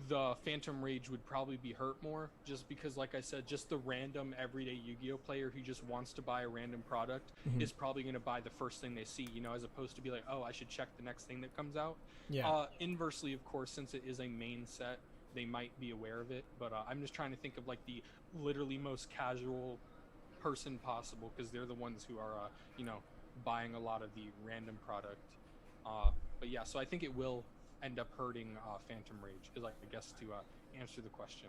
the Phantom Rage would probably be hurt more, just because, like I said, just the random everyday Yu-Gi-Oh player who just wants to buy a random product is probably going to buy the first thing they see, as opposed to be like, oh, I should check the next thing that comes out. Yeah. Inversely, of course, since it is a main set, they might be aware of it, but I'm just trying to think of like the literally most casual person possible, because they're the ones who are buying a lot of the random product. But yeah, so I think it will end up hurting Phantom Rage, is like, I guess, to answer the question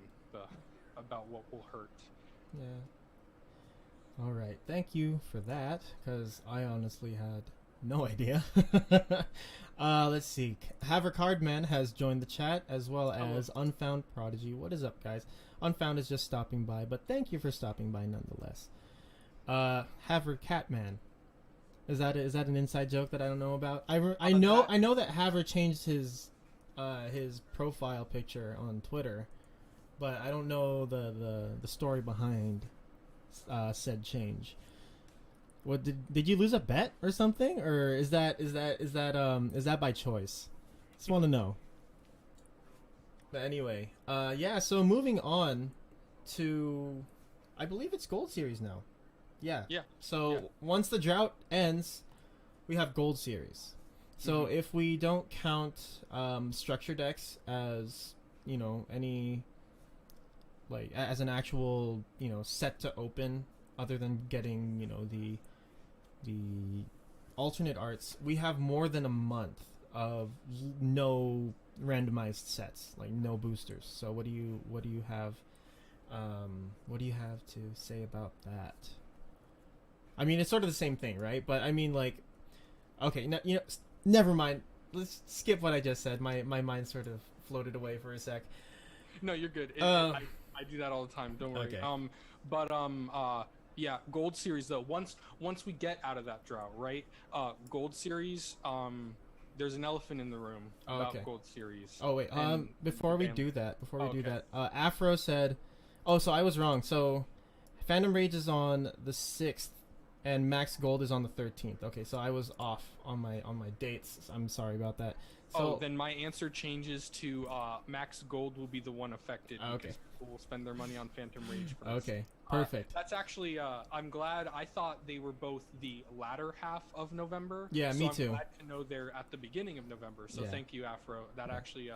about what will hurt. Yeah. All right, thank you for that, because I honestly had no idea. Let's see. Havercardman has joined the chat, as well as Unfound Prodigy. What is up, guys? Unfound is just stopping by, but thank you for stopping by nonetheless. Havercatman. Is that an inside joke that I don't know about? I know that Haver changed his profile picture on Twitter, but I don't know the story behind said change. What did you lose a bet or something, or is that by choice? Just want to know. But anyway, yeah. So moving on to, I believe it's Gold Series now. Yeah. So once the drought ends, we have Gold Series. So if we don't count structure decks as any as an actual set to open, other than getting the alternate arts, we have more than a month of no randomized sets, like no boosters. So what do you have to say about that? I mean, it's sort of the same thing, right? But I mean, like, okay, never mind. Let's skip what I just said. My mind sort of floated away for a sec. No, you're good. I do that all the time. Don't worry. Okay. Yeah, Gold Series though. Once we get out of that drought, right? Gold Series. There's an elephant in the room about Gold Series. Oh wait. Before we do that, Afro said, "Oh, so I was wrong. So, Phantom Rage is on the 6th." And Max Gold is on the 13th. Okay, so I was off on my dates. I'm sorry about that. So, then my answer changes to Max Gold will be the one affected. Okay. People will spend their money on Phantom Rage first. Okay, perfect. That's actually, I'm glad. I thought they were both the latter half of November. Yeah, me too. I'm glad to know they're at the beginning of November. So thank you, Afro. That actually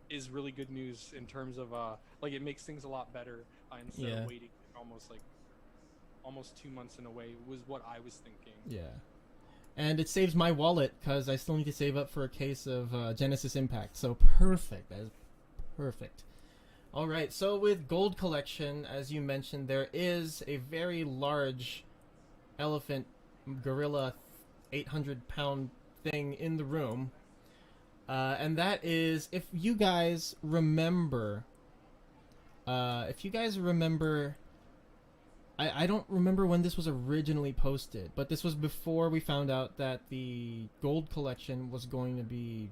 is really good news in terms of, it makes things a lot better instead of waiting almost 2 months in a way, was what I was thinking. Yeah. And it saves my wallet, because I still need to save up for a case of Genesis Impact. So perfect. That is perfect. All right. So with Gold Collection, as you mentioned, there is a very large elephant gorilla 800-pound thing in the room. And that is, if you guys remember... I don't remember when this was originally posted, but this was before we found out that the Gold Collection was going to be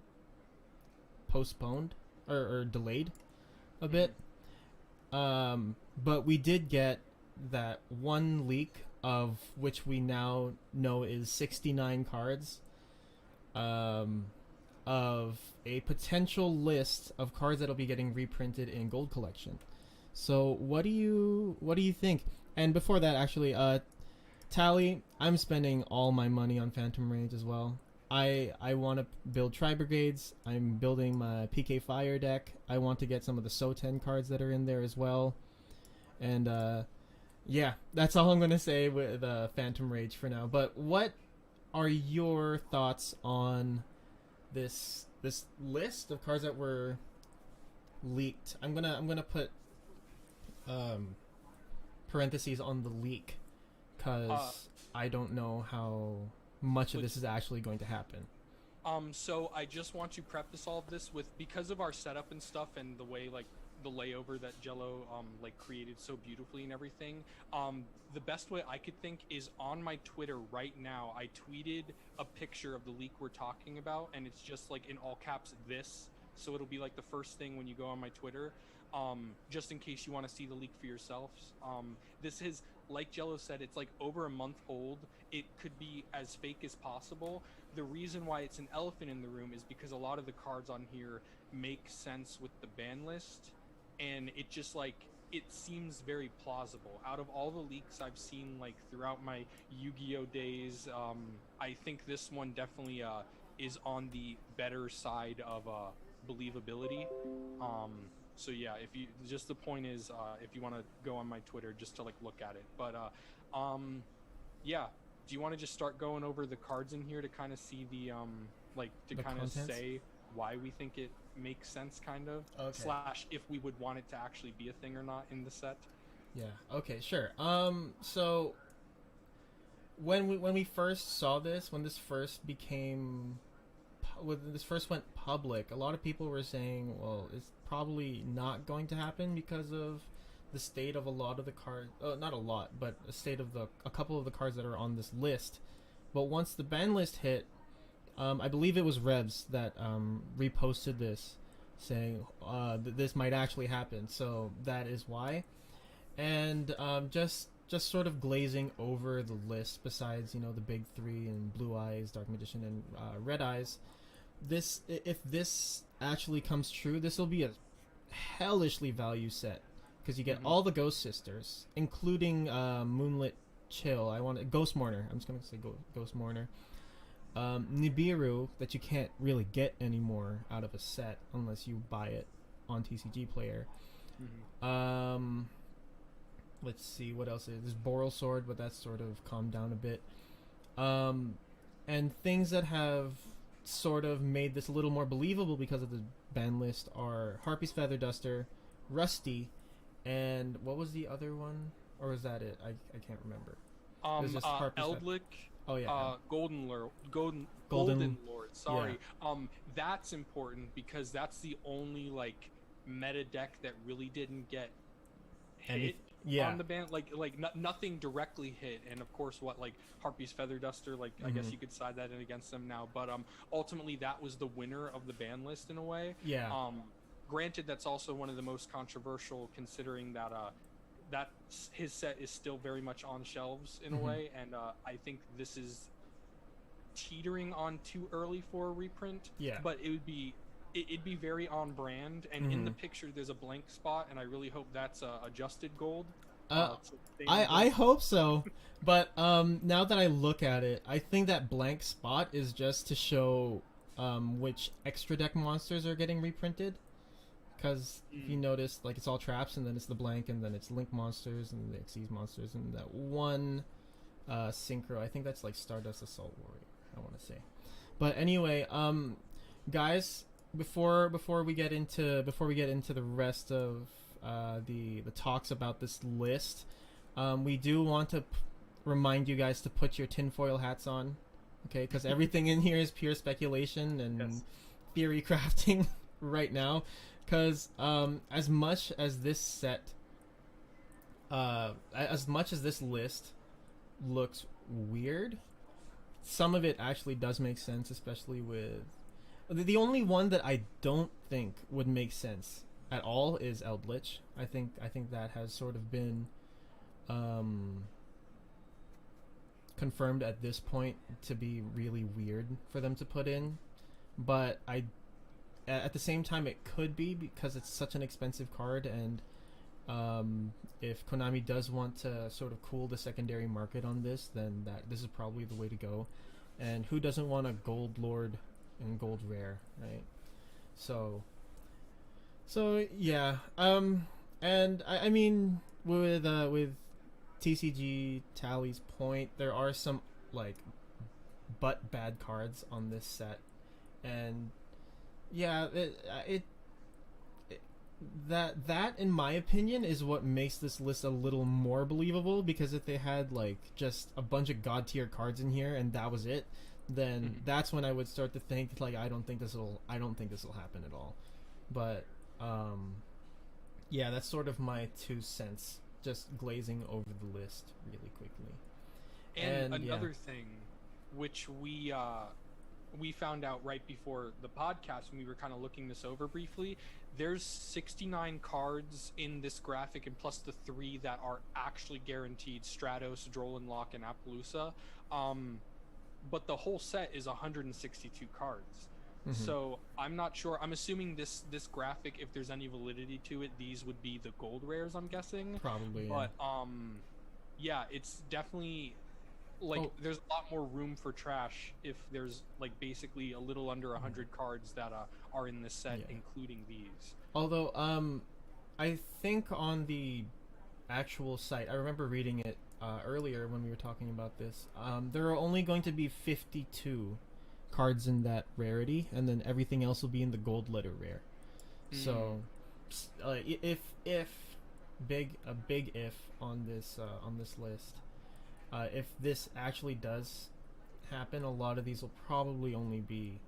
postponed or delayed a bit. But we did get that one leak, of which we now know is 69 cards, of a potential list of cards that'll be getting reprinted in Gold Collection. So what do you think? And before that, actually, Tally, I'm spending all my money on Phantom Rage as well. I want to build Tri-Brigades. I'm building my PK Fire deck. I want to get some of the So-10 cards that are in there as well. And, yeah, that's all I'm going to say with Phantom Rage for now. But what are your thoughts on this list of cards that were leaked? I'm gonna put parentheses on the leak, because I don't know how much of this is actually going to happen. So I just want to preface all of this with, because of our setup and stuff and the way the layover that Jello created so beautifully and everything, the best way I could think is on my Twitter right now. I tweeted a picture of the leak we're talking about, and it's just in all caps this, so it'll be the first thing when you go on my Twitter. Just in case you want to see the leak for yourselves. This is, like Jello said, it's over a month old. It could be as fake as possible. The reason why it's an elephant in the room is because a lot of the cards on here make sense with the ban list, and it just like it seems very plausible. Out of all the leaks I've seen like throughout my Yu-Gi-Oh days, I think this one definitely is on the better side of believability. So yeah, if you just the point is if you want to go on my Twitter just to like look at it, but yeah. Do you want to just start going over the cards in here to kind of see the like to The kind of contents? say why we think it makes sense, kind of Okay. / if we would want it to actually be a thing or not in the set? Yeah. Okay. Sure. So when we first saw this, when this first became, when this first went public, a lot of people were saying, well, it's probably not going to happen because of the state of a lot of the cards. Not a lot, but a state of a couple of the cards that are on this list. But once the ban list hit, I believe it was Rebs that reposted this, saying this might actually happen. So that is why, and just sort of glazing over the list. Besides, the big three and Blue Eyes, Dark Magician, and Red Eyes. If this actually comes true, this will be a hellishly value set because you get all the Ghost Sisters, including Moonlit Chill. I want Ghost Mourner. I'm just gonna say Ghost Mourner. Nibiru that you can't really get anymore out of a set unless you buy it on TCG Player. Let's see what else is. There's Boral Sword, but that's sort of calmed down a bit. And things that have sort of made this a little more believable because of the ban list are Harpy's Feather Duster, Rusty, and what was the other one? Or was that it? I can't remember. It was just Harpy's Eldlick. Oh yeah. Golden Lord. Sorry. Yeah. That's important because that's the only like meta deck that really didn't get hit on the ban. Nothing directly hit, and of course, like Harpy's Feather Duster. I guess you could side that in against them now, but ultimately that was the winner of the ban list in a way. Yeah. Granted, that's also one of the most controversial, considering that that his set is still very much on shelves in a way, and I think this is teetering on too early for a reprint. Yeah. But it'd be very on brand, and in the picture there's a blank spot, and I really hope that's adjusted gold. I hope so, but now that I look at it, I think that blank spot is just to show which extra deck monsters are getting reprinted. Because if you notice, like, it's all traps, and then it's the blank, and then it's Link monsters, and the Xyz monsters, and that one synchro. I think that's like Stardust Assault Warrior, I want to say. But anyway, guys, before we get into the rest of the talks about this list, we do want to remind you guys to put your tinfoil hats on, okay? Because everything in here is pure speculation and theory crafting right now. Because as much as this set, as much as this list looks weird, some of it actually does make sense, especially with the only one that I don't think would make sense at all is Eldritch. I think that has sort of been confirmed at this point to be really weird for them to put in, but at the same time it could be because it's such an expensive card, and if Konami does want to sort of cool the secondary market on this, then this is probably the way to go. And who doesn't want a gold lord and gold rare, right? So yeah. And I mean with TCG Tally's point, there are some like bad cards on this set, and yeah, that in my opinion is what makes this list a little more believable, because if they had like just a bunch of god tier cards in here and that was it, then that's when I would start to think like I don't think this will happen at all. But yeah, that's sort of my 2 cents, just glazing over the list really quickly. And another thing which we found out right before the podcast when we were kind of looking this over briefly, there's 69 cards in this graphic, and plus the 3 that are actually guaranteed: Stratos, Drolenlock, and Appaloosa. But the whole set is 162 cards. So I'm not sure. I'm assuming this graphic, if there's any validity to it, these would be the gold rares, I'm guessing. Probably. But yeah, it's definitely like there's a lot more room for trash if there's like basically a little under 100 cards that are in this set, including these. Although I think on the actual site, I remember reading it earlier when we were talking about this. There are only going to be 52 cards in that rarity, and then everything else will be in the gold letter rare. So if a big if on this list, if this actually does happen, a lot of these will probably only be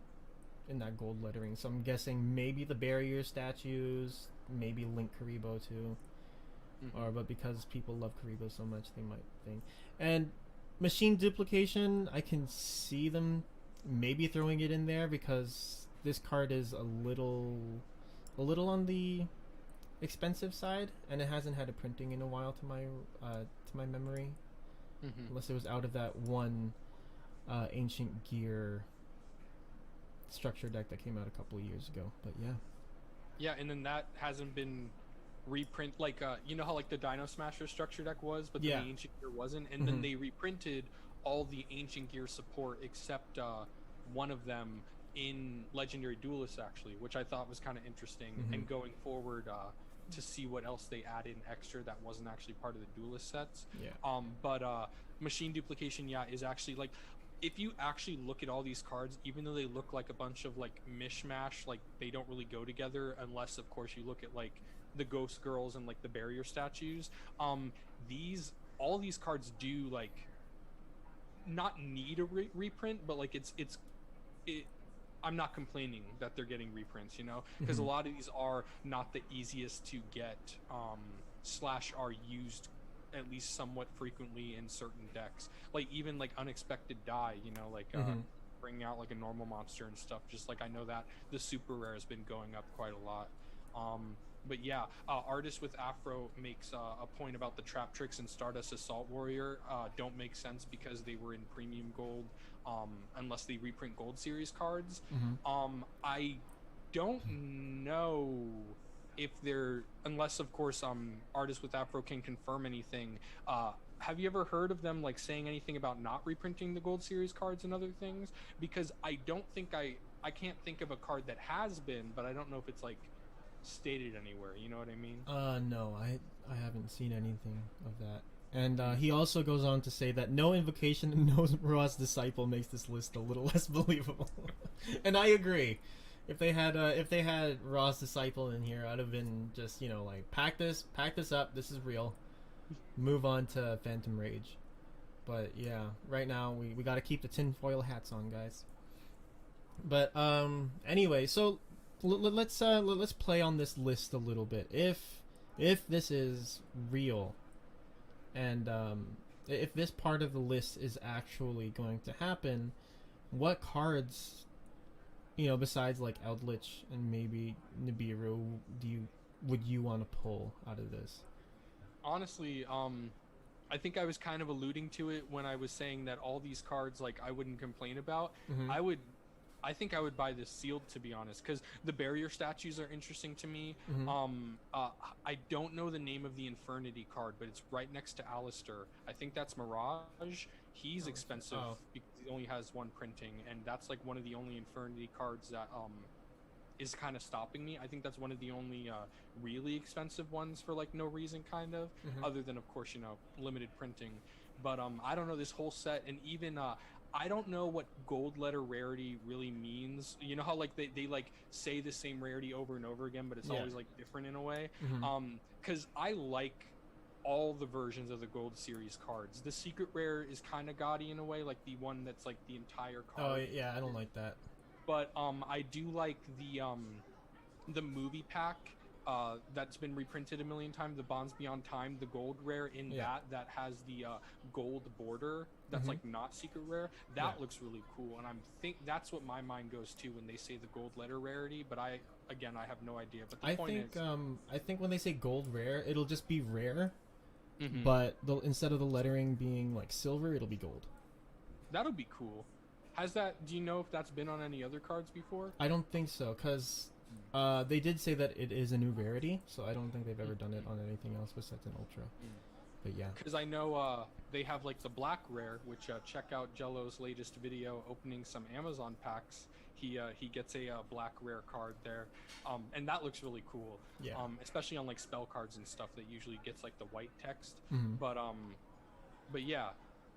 in that gold lettering. So I'm guessing maybe the barrier statues, maybe Link Karibo too. But because people love Karibo so much, they might think. And machine duplication, I can see them maybe throwing it in there because this card is a little on the expensive side, and it hasn't had a printing in a while to my memory, unless it was out of that one Ancient Gear structure deck that came out a couple of years ago. But yeah, and then that hasn't been reprint, like you know how like the Dino Smasher structure deck was, but then the Ancient Gear wasn't, and then they reprinted all the Ancient Gear support except one of them in Legendary Duelist, actually, which I thought was kind of interesting. And going forward to see what else they add in extra that wasn't actually part of the Duelist sets. But machine duplication is actually like, if you actually look at all these cards, even though they look like a bunch of like mishmash, like they don't really go together unless of course you look at like the Ghost Girls and like the barrier statues. All these cards do like not need a reprint, but like it's I'm not complaining that they're getting reprints, you know, because a lot of these are not the easiest to get, / are used at least somewhat frequently in certain decks, like even like Unexpected Die, you know, like bringing out like a normal monster and stuff. Just like I know that the super rare has been going up quite a lot. But yeah, Artist with Afro makes a point about the Trap Tricks and Stardust Assault Warrior don't make sense because they were in premium gold, unless they reprint Gold Series cards. I don't know if they're, unless of course Artist with Afro can confirm anything. Have you ever heard of them like saying anything about not reprinting the Gold Series cards and other things? Because I don't think I can't think of a card that has been, but I don't know if it's like stated anywhere, you know what I mean? No, I haven't seen anything of that. And he also goes on to say that no Invocation and no Ra's Disciple makes this list a little less believable. And I agree. If they had Ra's Disciple in here, I'd have been just, you know, like pack this up, this is real. Move on to Phantom Rage. But yeah, right now we got to keep the tinfoil hats on, guys. But anyway, so let's play on this list a little bit. If this is real, and if this part of the list is actually going to happen, what cards, you know, besides like Eldritch and maybe Nibiru, would you want to pull out of this? Honestly, I think I was kind of alluding to it when I was saying that all these cards, like, I wouldn't complain about. I think I would buy this sealed, to be honest, because the barrier statues are interesting to me. I don't know the name of the Infernity card, but it's right next to Alistair. I think that's Mirage. He's expensive because he only has one printing, and that's like one of the only Infernity cards that is kind of stopping me. I think that's one of the only really expensive ones for like no reason, kind of, other than of course, you know, limited printing. But I don't know this whole set, and even I don't know what gold letter rarity really means. You know how like they like say the same rarity over and over again, but it's always like different in a way. Because I like all the versions of the Gold Series cards. The secret rare is kind of gaudy in a way, like the one that's like the entire card. Oh yeah, I don't like that. But I do like the movie pack that's been reprinted a million times, the Bonds Beyond Time, the gold rare in that has the gold border that's like not secret rare. That looks really cool, and that's what my mind goes to when they say the gold letter rarity. But I have no idea. But the point is, I think when they say gold rare, it'll just be rare, but instead of the lettering being like silver, it'll be gold. That'll be cool. Do you know if that's been on any other cards before? I don't think so, because they did say that it is a new rarity, so I don't think they've ever done it on anything else besides an Ultra. But yeah. Because I know they have like the black rare, which check out Jello's latest video opening some Amazon packs. He gets a black rare card there, and that looks really cool. Yeah. Especially on like spell cards and stuff that usually gets like the white text. Mm-hmm. But yeah,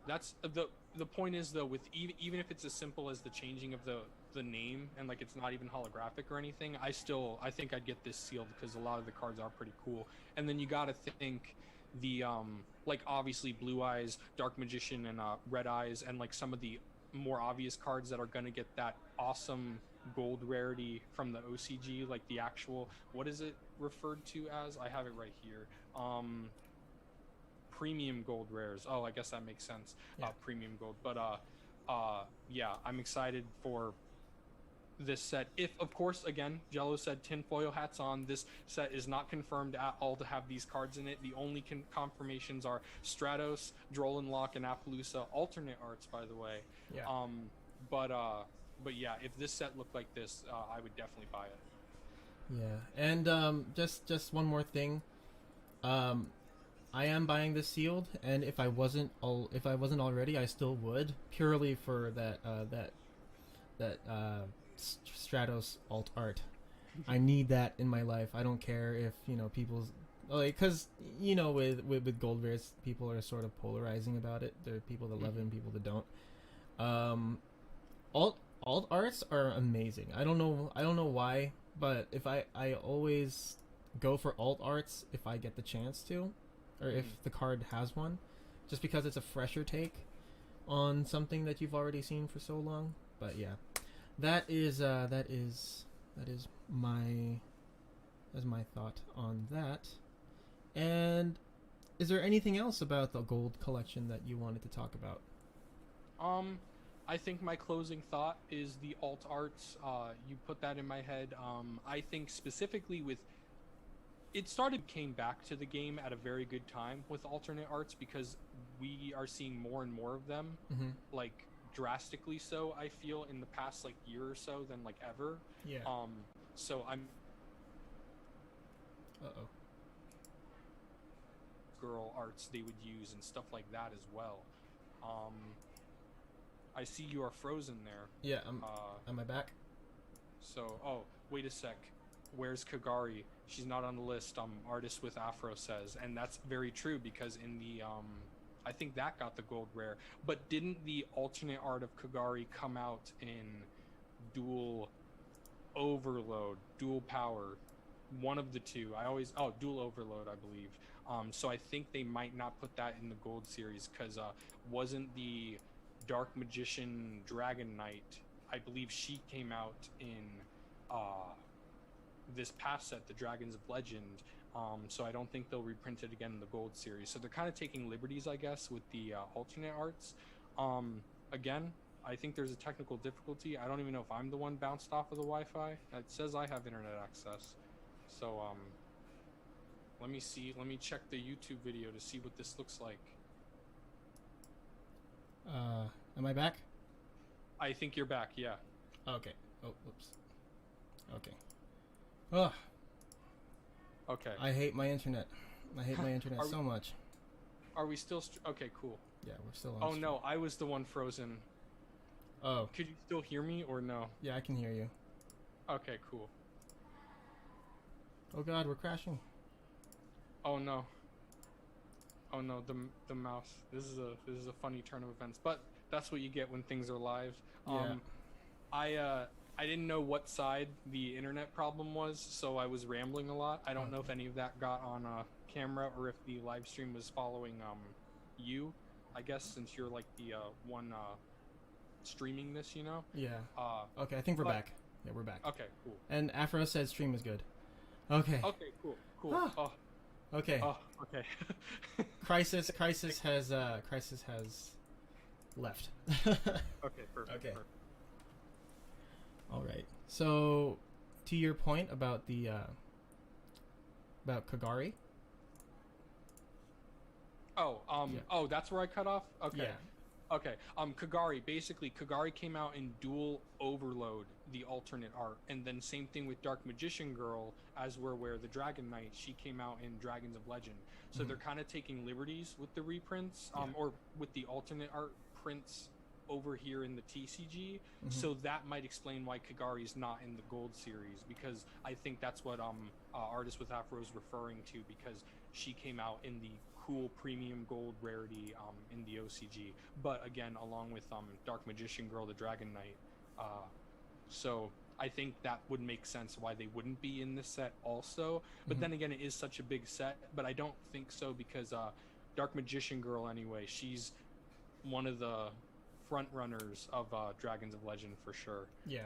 that's the point is though, with even if it's as simple as the changing of the name and like it's not even holographic or anything, I think I'd get this sealed because a lot of the cards are pretty cool. And then you got to think the like obviously Blue Eyes, Dark Magician, and Red Eyes, and like some of the more obvious cards that are gonna get that awesome gold rarity from the OCG, like the actual, what is it referred to as? I have it right here. Premium gold rares. Oh, I guess that makes sense. Yeah. Premium gold. But yeah, I'm excited for this set. If, of course, again, Jello said tinfoil hats on, this set is not confirmed at all to have these cards in it. The only confirmations are Stratos, Droll&Lock, and Appaloosa. Alternate arts, by the way. Yeah. But yeah, if this set looked like this, I would definitely buy it. Yeah, and just one more thing. I am buying this sealed, and if I wasn't already, I still would, purely for that Stratos alt art. I need that in my life. I don't care if people's like, because with gold rares, people are sort of polarizing about it. There are people that love it and people that don't. Alt arts are amazing. I don't know why, but if I always go for alt arts if I get the chance to, or if the card has one, just because it's a fresher take on something that you've already seen for so long. But yeah, that is my thought on that. And is there anything else about the gold collection that you wanted to talk about? I think my closing thought is the alt arts. You put that in my head. I think specifically with it came back to the game at a very good time with alternate arts, because we are seeing more and more of them, like drastically so, I feel, in the past like year or so than like ever. Yeah. So I'm girl arts they would use and stuff like that as well. I see you are frozen there. Yeah, am I back? So, oh, wait a sec. Where's Kagari? She's not on the list. Artist with Afro says, and that's very true, because in the I think that got the gold rare. But didn't the alternate art of Kagari come out in Dual Overload, Dual Power, one of the two? Dual Overload, I believe. So I think they might not put that in the gold series, because wasn't the Dark Magician Dragon Knight, I believe she came out in this past set, the Dragons of Legend. So I don't think they'll reprint it again in the gold series. So they're kind of taking liberties, I guess, with the alternate arts. Again, I think there's a technical difficulty. I don't even know if I'm the one bounced off of the Wi-Fi. It says I have internet access. So let me see. Let me check the YouTube video to see what this looks like. Am I back? I think you're back, yeah. Okay. Oh, whoops. Okay. Ugh. Okay. I hate my internet. I hate my internet so much. Are we still... okay, cool. Yeah, we're still on. Oh, no, I was the one frozen. Oh. Could you still hear me, or no? Yeah, I can hear you. Okay, cool. Oh god, we're crashing. Oh no. Oh no, the mouse. This is a funny turn of events, but that's what you get when things are live. Yeah. I didn't know what side the internet problem was, so I was rambling a lot. I don't know if any of that got on camera, or if the live stream was following you, I guess, since you're like the one streaming this, Yeah. Okay, I think we're back. Yeah, we're back. Okay, cool. And Afro said stream is good. Okay. Okay, cool. Oh. Okay. Oh, okay. Crisis has left. Okay, perfect. Okay. All right. So, to your point about the about Kagari. Oh, Yeah. Oh, that's where I cut off. Okay. Yeah. Okay. Kagari. Basically, Kagari came out in Dual Overload, the alternate art, and then same thing with Dark Magician Girl, as we're aware, the Dragon Knight. She came out in Dragons of Legend. So they're kind of taking liberties with the reprints, or with the alternate art prints over here in the TCG. So that might explain why Kagari's not in the Gold series, because I think that's what Artist with Afro is referring to, because she came out in the cool premium gold rarity in the OCG, but again along with Dark Magician Girl, the Dragon Knight. So I think that would make sense why they wouldn't be in this set also. But then again, it is such a big set, but I don't think so, because Dark Magician Girl anyway, she's one of the front runners of Dragons of Legend for sure. Yeah.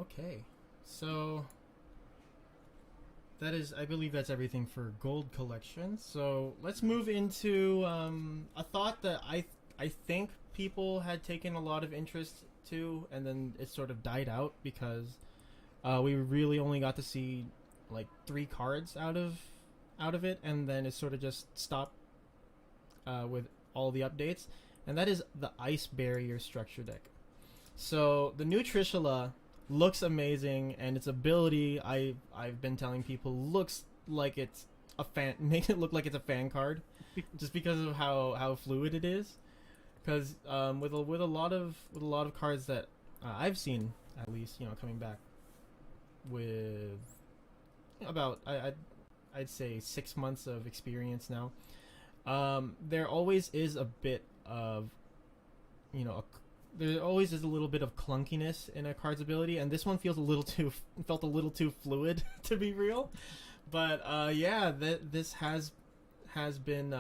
Okay, so that is, I believe that's everything for Gold Collection. So let's move into a thought that I think people had taken a lot of interest to, and then it sort of died out because we really only got to see like 3 cards out of it, and then it sort of just stopped with all the updates, and that is the Ice Barrier structure deck. So the new Trishula looks amazing, and its ability, I've been telling people, looks like it's a fan, makes it look like it's a fan card, just because of how fluid it is. Because with a lot of cards that I've seen, at least, coming back with about I'd say 6 months of experience now, there always is a bit of there always is a little bit of clunkiness in a card's ability, and this one felt a little too fluid to be real. But yeah, this has been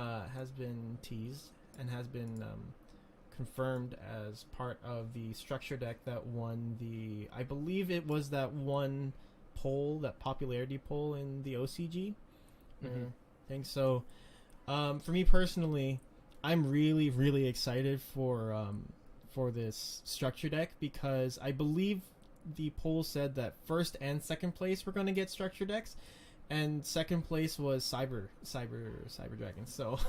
teased and has been confirmed as part of the structure deck that won the, I believe it was that one poll, that popularity poll in the OCG. I think so. For me personally, I'm really, really excited for this structure deck, because I believe the poll said that first and second place were going to get structure decks, and second place was Cyber Dragon. So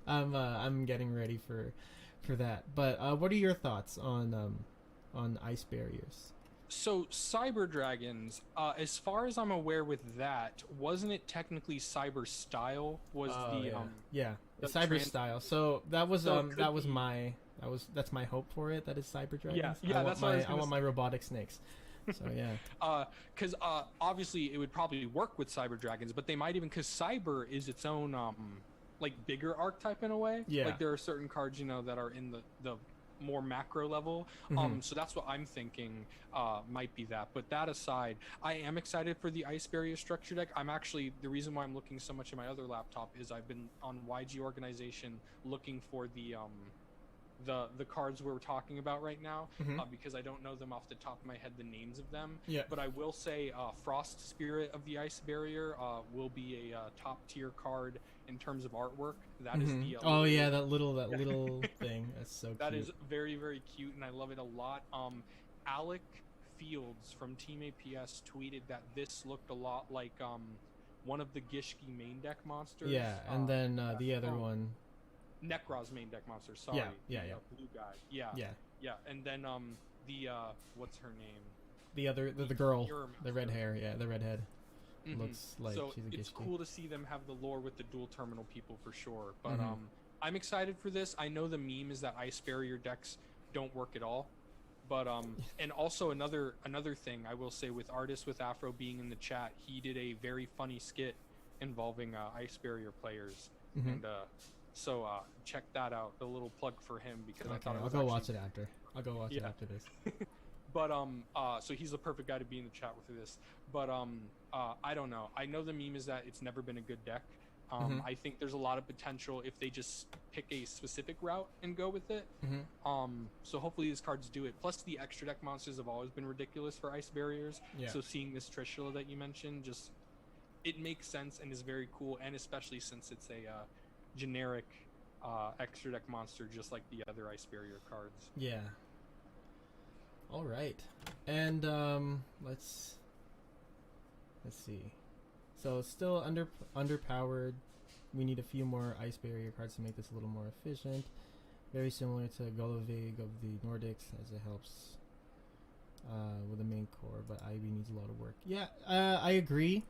I'm getting ready for that. But what are your thoughts on Ice Barriers? So Cyber Dragons, as far as I'm aware with that, wasn't it technically Cyber Style? Was the Cyber Style. So that's my hope for it. That is Cyber Dragons. I want my robotic snakes. So yeah. Because obviously it would probably work with Cyber Dragons, but they might even, because Cyber is its own like bigger archetype in a way. Yeah. Like there are certain cards that are in the more macro level. So that's what I'm thinking might be that. But that aside, I am excited for the Ice Barrier structure deck. I'm actually, the reason why I'm looking so much at my other laptop is I've been on YG Organization looking for the cards we're talking about right now, because I don't know them off the top of my head, the names of them. Yeah. But I will say Frost Spirit of the Ice Barrier will be a top tier card in terms of artwork. That is the that little thing. That's so cute. That is very, very cute, and I love it a lot. Alec Fields from Team APS tweeted that this looked a lot like one of the Gishki main deck monsters. Yeah, and then the other one, Necro's main deck monster. Sorry. Yeah. Blue guy. Yeah. And then the what's her name? The girl, the red hair. Yeah, the redhead. Looks like so she's a Gishki. It's cool to see them have the lore with the dual terminal people for sure. But I'm excited for this. I know the meme is that Ice Barrier decks don't work at all. But and also another thing I will say, with Artist with Afro being in the chat, he did a very funny skit involving Ice Barrier players, and so check that out. A little plug for him, because I thought it was watch it after. I'll go watch it after this. But so he's the perfect guy to be in the chat with this. But I don't know. I know the meme is that it's never been a good deck. I think there's a lot of potential if they just pick a specific route and go with it. So hopefully these cards do it. Plus the extra deck monsters have always been ridiculous for Ice Barriers. Yeah. So seeing this Trishula that you mentioned, it makes sense and is very cool. And especially since it's a generic extra deck monster, just like the other Ice Barrier cards. Yeah. All right, and let's see. So still underpowered we need a few more ice barrier cards to make this a little more efficient. Very similar to Golovig of the Nordics, as it helps with the main core, but Ivy needs a lot of work. Yeah, I agree.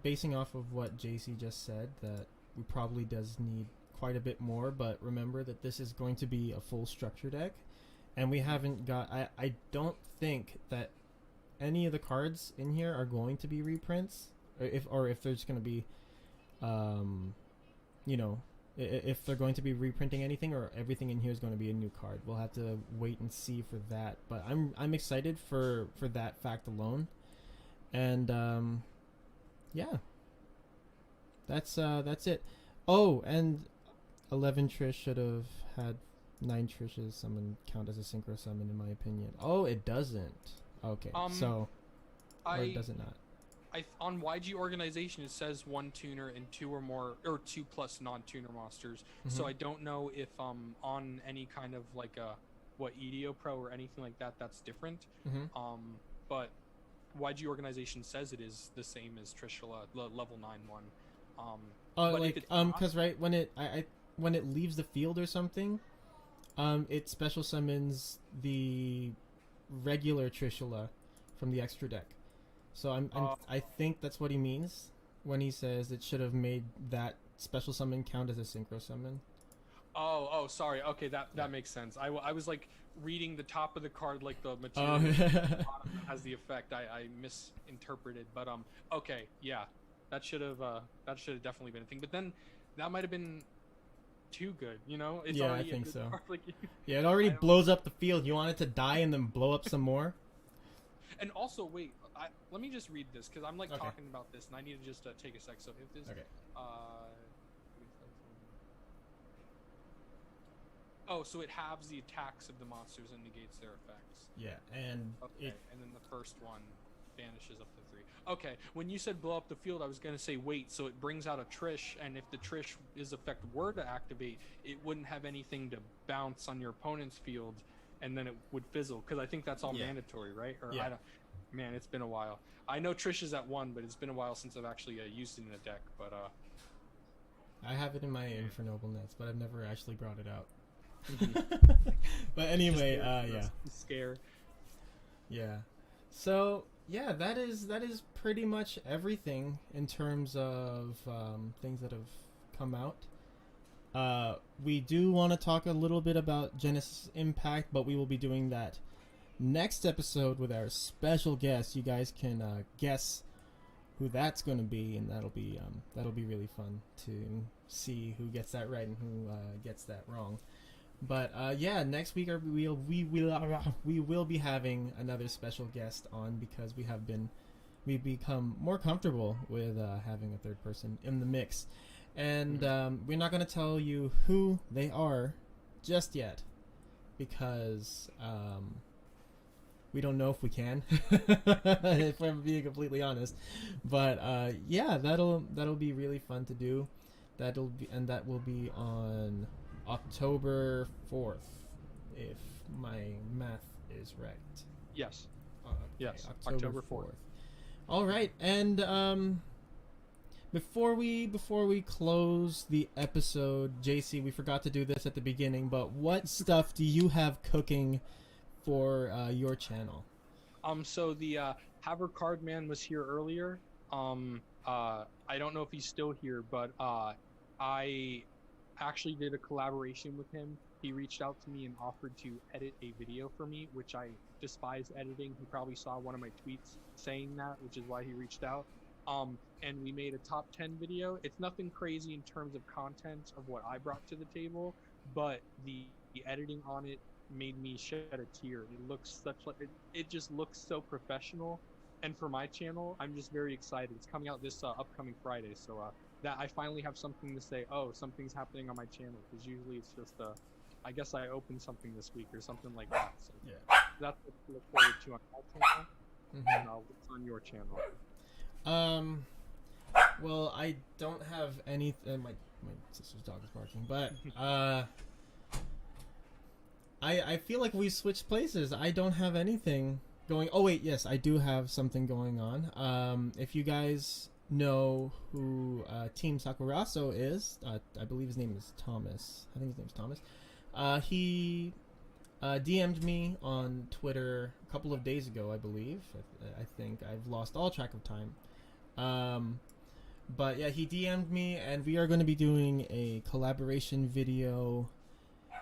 Basing off of what JC just said, that we probably does need quite a bit more, but remember that this is going to be a full structure deck, and we haven't got... I don't think that any of the cards in here are going to be reprints, or if there's going to be, you know, if they're going to be reprinting anything, or everything in here is going to be a new card. We'll have to wait and see for that, but I'm excited for that fact alone. And yeah, that's it. Oh, and 11 Trish should have had 9 Trishes summon count as a synchro summon, in my opinion. Oh, it doesn't. Okay, so or it does it not? On YG organization it says 1 tuner and 2 or more, or 2 plus non-tuner monsters. So I don't know if on any kind of like EDO Pro or anything like that, that's different. But YG organization says it is the same as Trishula level 9 one. But like because right when it leaves the field or something, it special summons the regular Trishula from the extra deck. So I think that's what he means when he says it should have made that special summon count as a synchro summon. Oh, sorry. Okay, that makes sense. I was like reading the top of the card like the material has the effect. I misinterpreted, but okay, yeah, that should have definitely been a thing. But then that might have been too good, you know? It's yeah, I think so. Card, like, yeah, it already blows up the field. You want it to die and then blow up some more? And also, wait, let me just read this, because I'm like talking about this, and I need to just take a sec. So if this, so it halves the attacks of the monsters and negates their effects. Yeah, and and then the first one vanishes up to 3. Okay, when you said blow up the field, I was gonna say wait, so it brings out a Trish, and if the Trish's effect were to activate, it wouldn't have anything to bounce on your opponent's field, and then it would fizzle, because I think that's all mandatory, right? Or I don't. Man, it's been a while. I know Trish is at 1, but it's been a while since I've actually used it in a deck. But I have it in my Infernoble nets, but I've never actually brought it out. But anyway, yeah. Scare. Yeah. So yeah, that is pretty much everything in terms of things that have come out. We do want to talk a little bit about Genesis Impact, but we will be doing that next episode with our special guest. You guys can guess who that's going to be, and that'll be really fun to see who gets that right and who gets that wrong. But yeah, next week we will be having another special guest on, because we've become more comfortable with having a third person in the mix, and we're not going to tell you who they are just yet, because we don't know if we can, if I'm being completely honest. But yeah, that'll be really fun to do. That will be on October 4th, if my math is right. Yes. Yes. October 4th. All right, and before we close the episode, JC, we forgot to do this at the beginning, but what stuff do you have cooking for your channel? So the Haver Card Man was here earlier. I don't know if he's still here, but I actually did a collaboration with him. He reached out to me and offered to edit a video for me, which I despise editing. He probably saw one of my tweets saying that, which is why he reached out. And we made a top 10 video. It's nothing crazy in terms of content of what I brought to the table, but the editing on it made me shed a tear. It looks it just looks so professional, and for my channel, I'm just very excited. It's coming out this upcoming Friday, so that I finally have something to say. Oh, something's happening on my channel, because usually it's just I guess I opened something this week or something like that. So yeah, that's what to look forward to on my channel. And what's on your channel? Well, I don't have any. My sister's dog is barking, but I feel like we switched places. I don't have anything going. Oh wait, yes, I do have something going on. If you guys know who Team Sakuraso is, I believe his name is Thomas. I think his name's Thomas. He DM'd me on Twitter a couple of days ago, I believe. I think I've lost all track of time. But yeah, he DM'd me, and we are going to be doing a collaboration video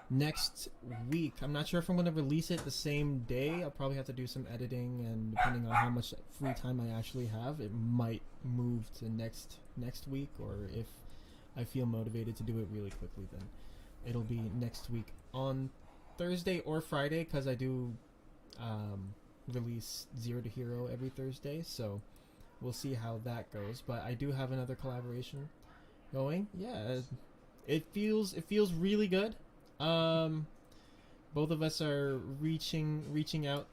next week. I'm not sure if I'm going to release it the same day. I'll probably have to do some editing, and depending on how much free time I actually have, it might move to next week, or if I feel motivated to do it really quickly, then it'll be next week on Thursday or Friday, because I do release Zero to Hero every Thursday, so we'll see how that goes. But I do have another collaboration going. Yeah, it feels really good. Both of us are reaching out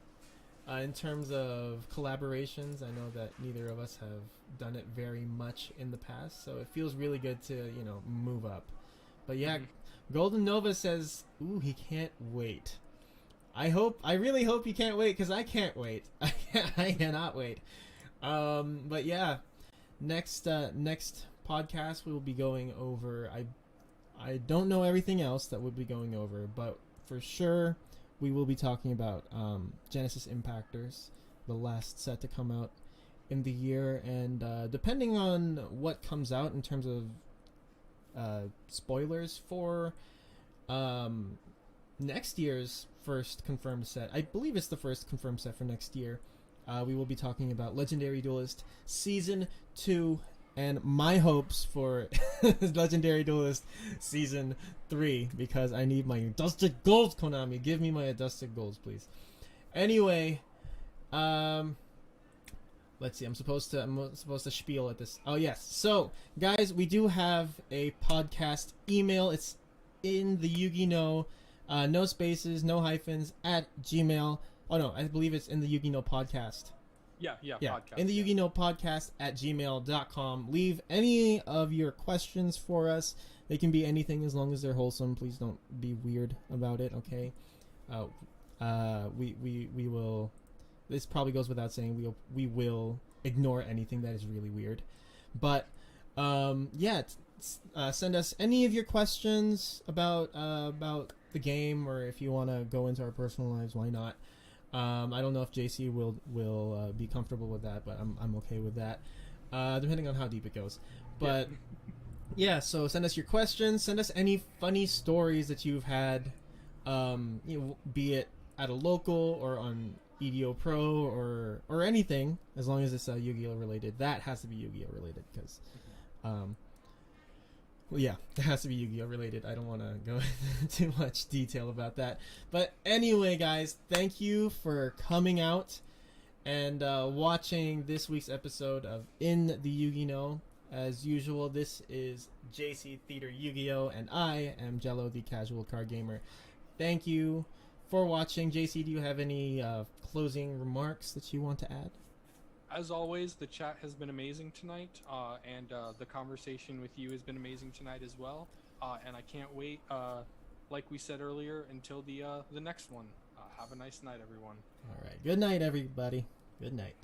in terms of collaborations. I know that neither of us have done it very much in the past, so it feels really good to move up. But yeah, Golden Nova says, "Ooh, he can't wait." I really hope you can't wait, because I can't wait. I cannot wait. But yeah, next podcast we will be going over. I don't know everything else that we'll be going over, but for sure we will be talking about Genesis Impactors, the last set to come out in the year, and depending on what comes out in terms of spoilers for next year's first confirmed set. I believe it's the first confirmed set for next year. We will be talking about Legendary Duelist Season 2 and my hopes for Legendary Duelist Season 3, because I need my Dusted Golds, Konami. Give me my Dusted Golds, please. Anyway, let's see. I'm supposed to spiel at this. Oh yes. So, guys, we do have a podcast email. It's in the Yugi know, no spaces, no hyphens, at Gmail. Oh no, I believe it's in the Yugi know podcast. Yeah, podcast. In the Yugi know podcast at gmail.com. Leave any of your questions for us. They can be anything as long as they're wholesome. Please don't be weird about it, okay? We will. This probably goes without saying. We will ignore anything that is really weird. But yeah, send us any of your questions about the game, or if you want to go into our personal lives, why not? I don't know if JC will be comfortable with that, but I'm okay with that, depending on how deep it goes. But yeah, so send us your questions. Send us any funny stories that you've had, be it at a local or on EDO Pro or anything, as long as it's Yu-Gi-Oh related. That has to be Yu-Gi-Oh related, because well, yeah, it has to be Yu-Gi-Oh related. I don't want to go into too much detail about that. But anyway, guys, thank you for coming out and watching this week's episode of In the Yugi Know. As usual, this is JC Theater Yu-Gi-Oh, and I am Jello, the casual card gamer. Thank you for watching. JC, do you have any closing remarks that you want to add? As always, the chat has been amazing tonight, and the conversation with you has been amazing tonight as well. And I can't wait, like we said earlier, until the next one. Have a nice night, everyone. All right. Good night, everybody. Good night.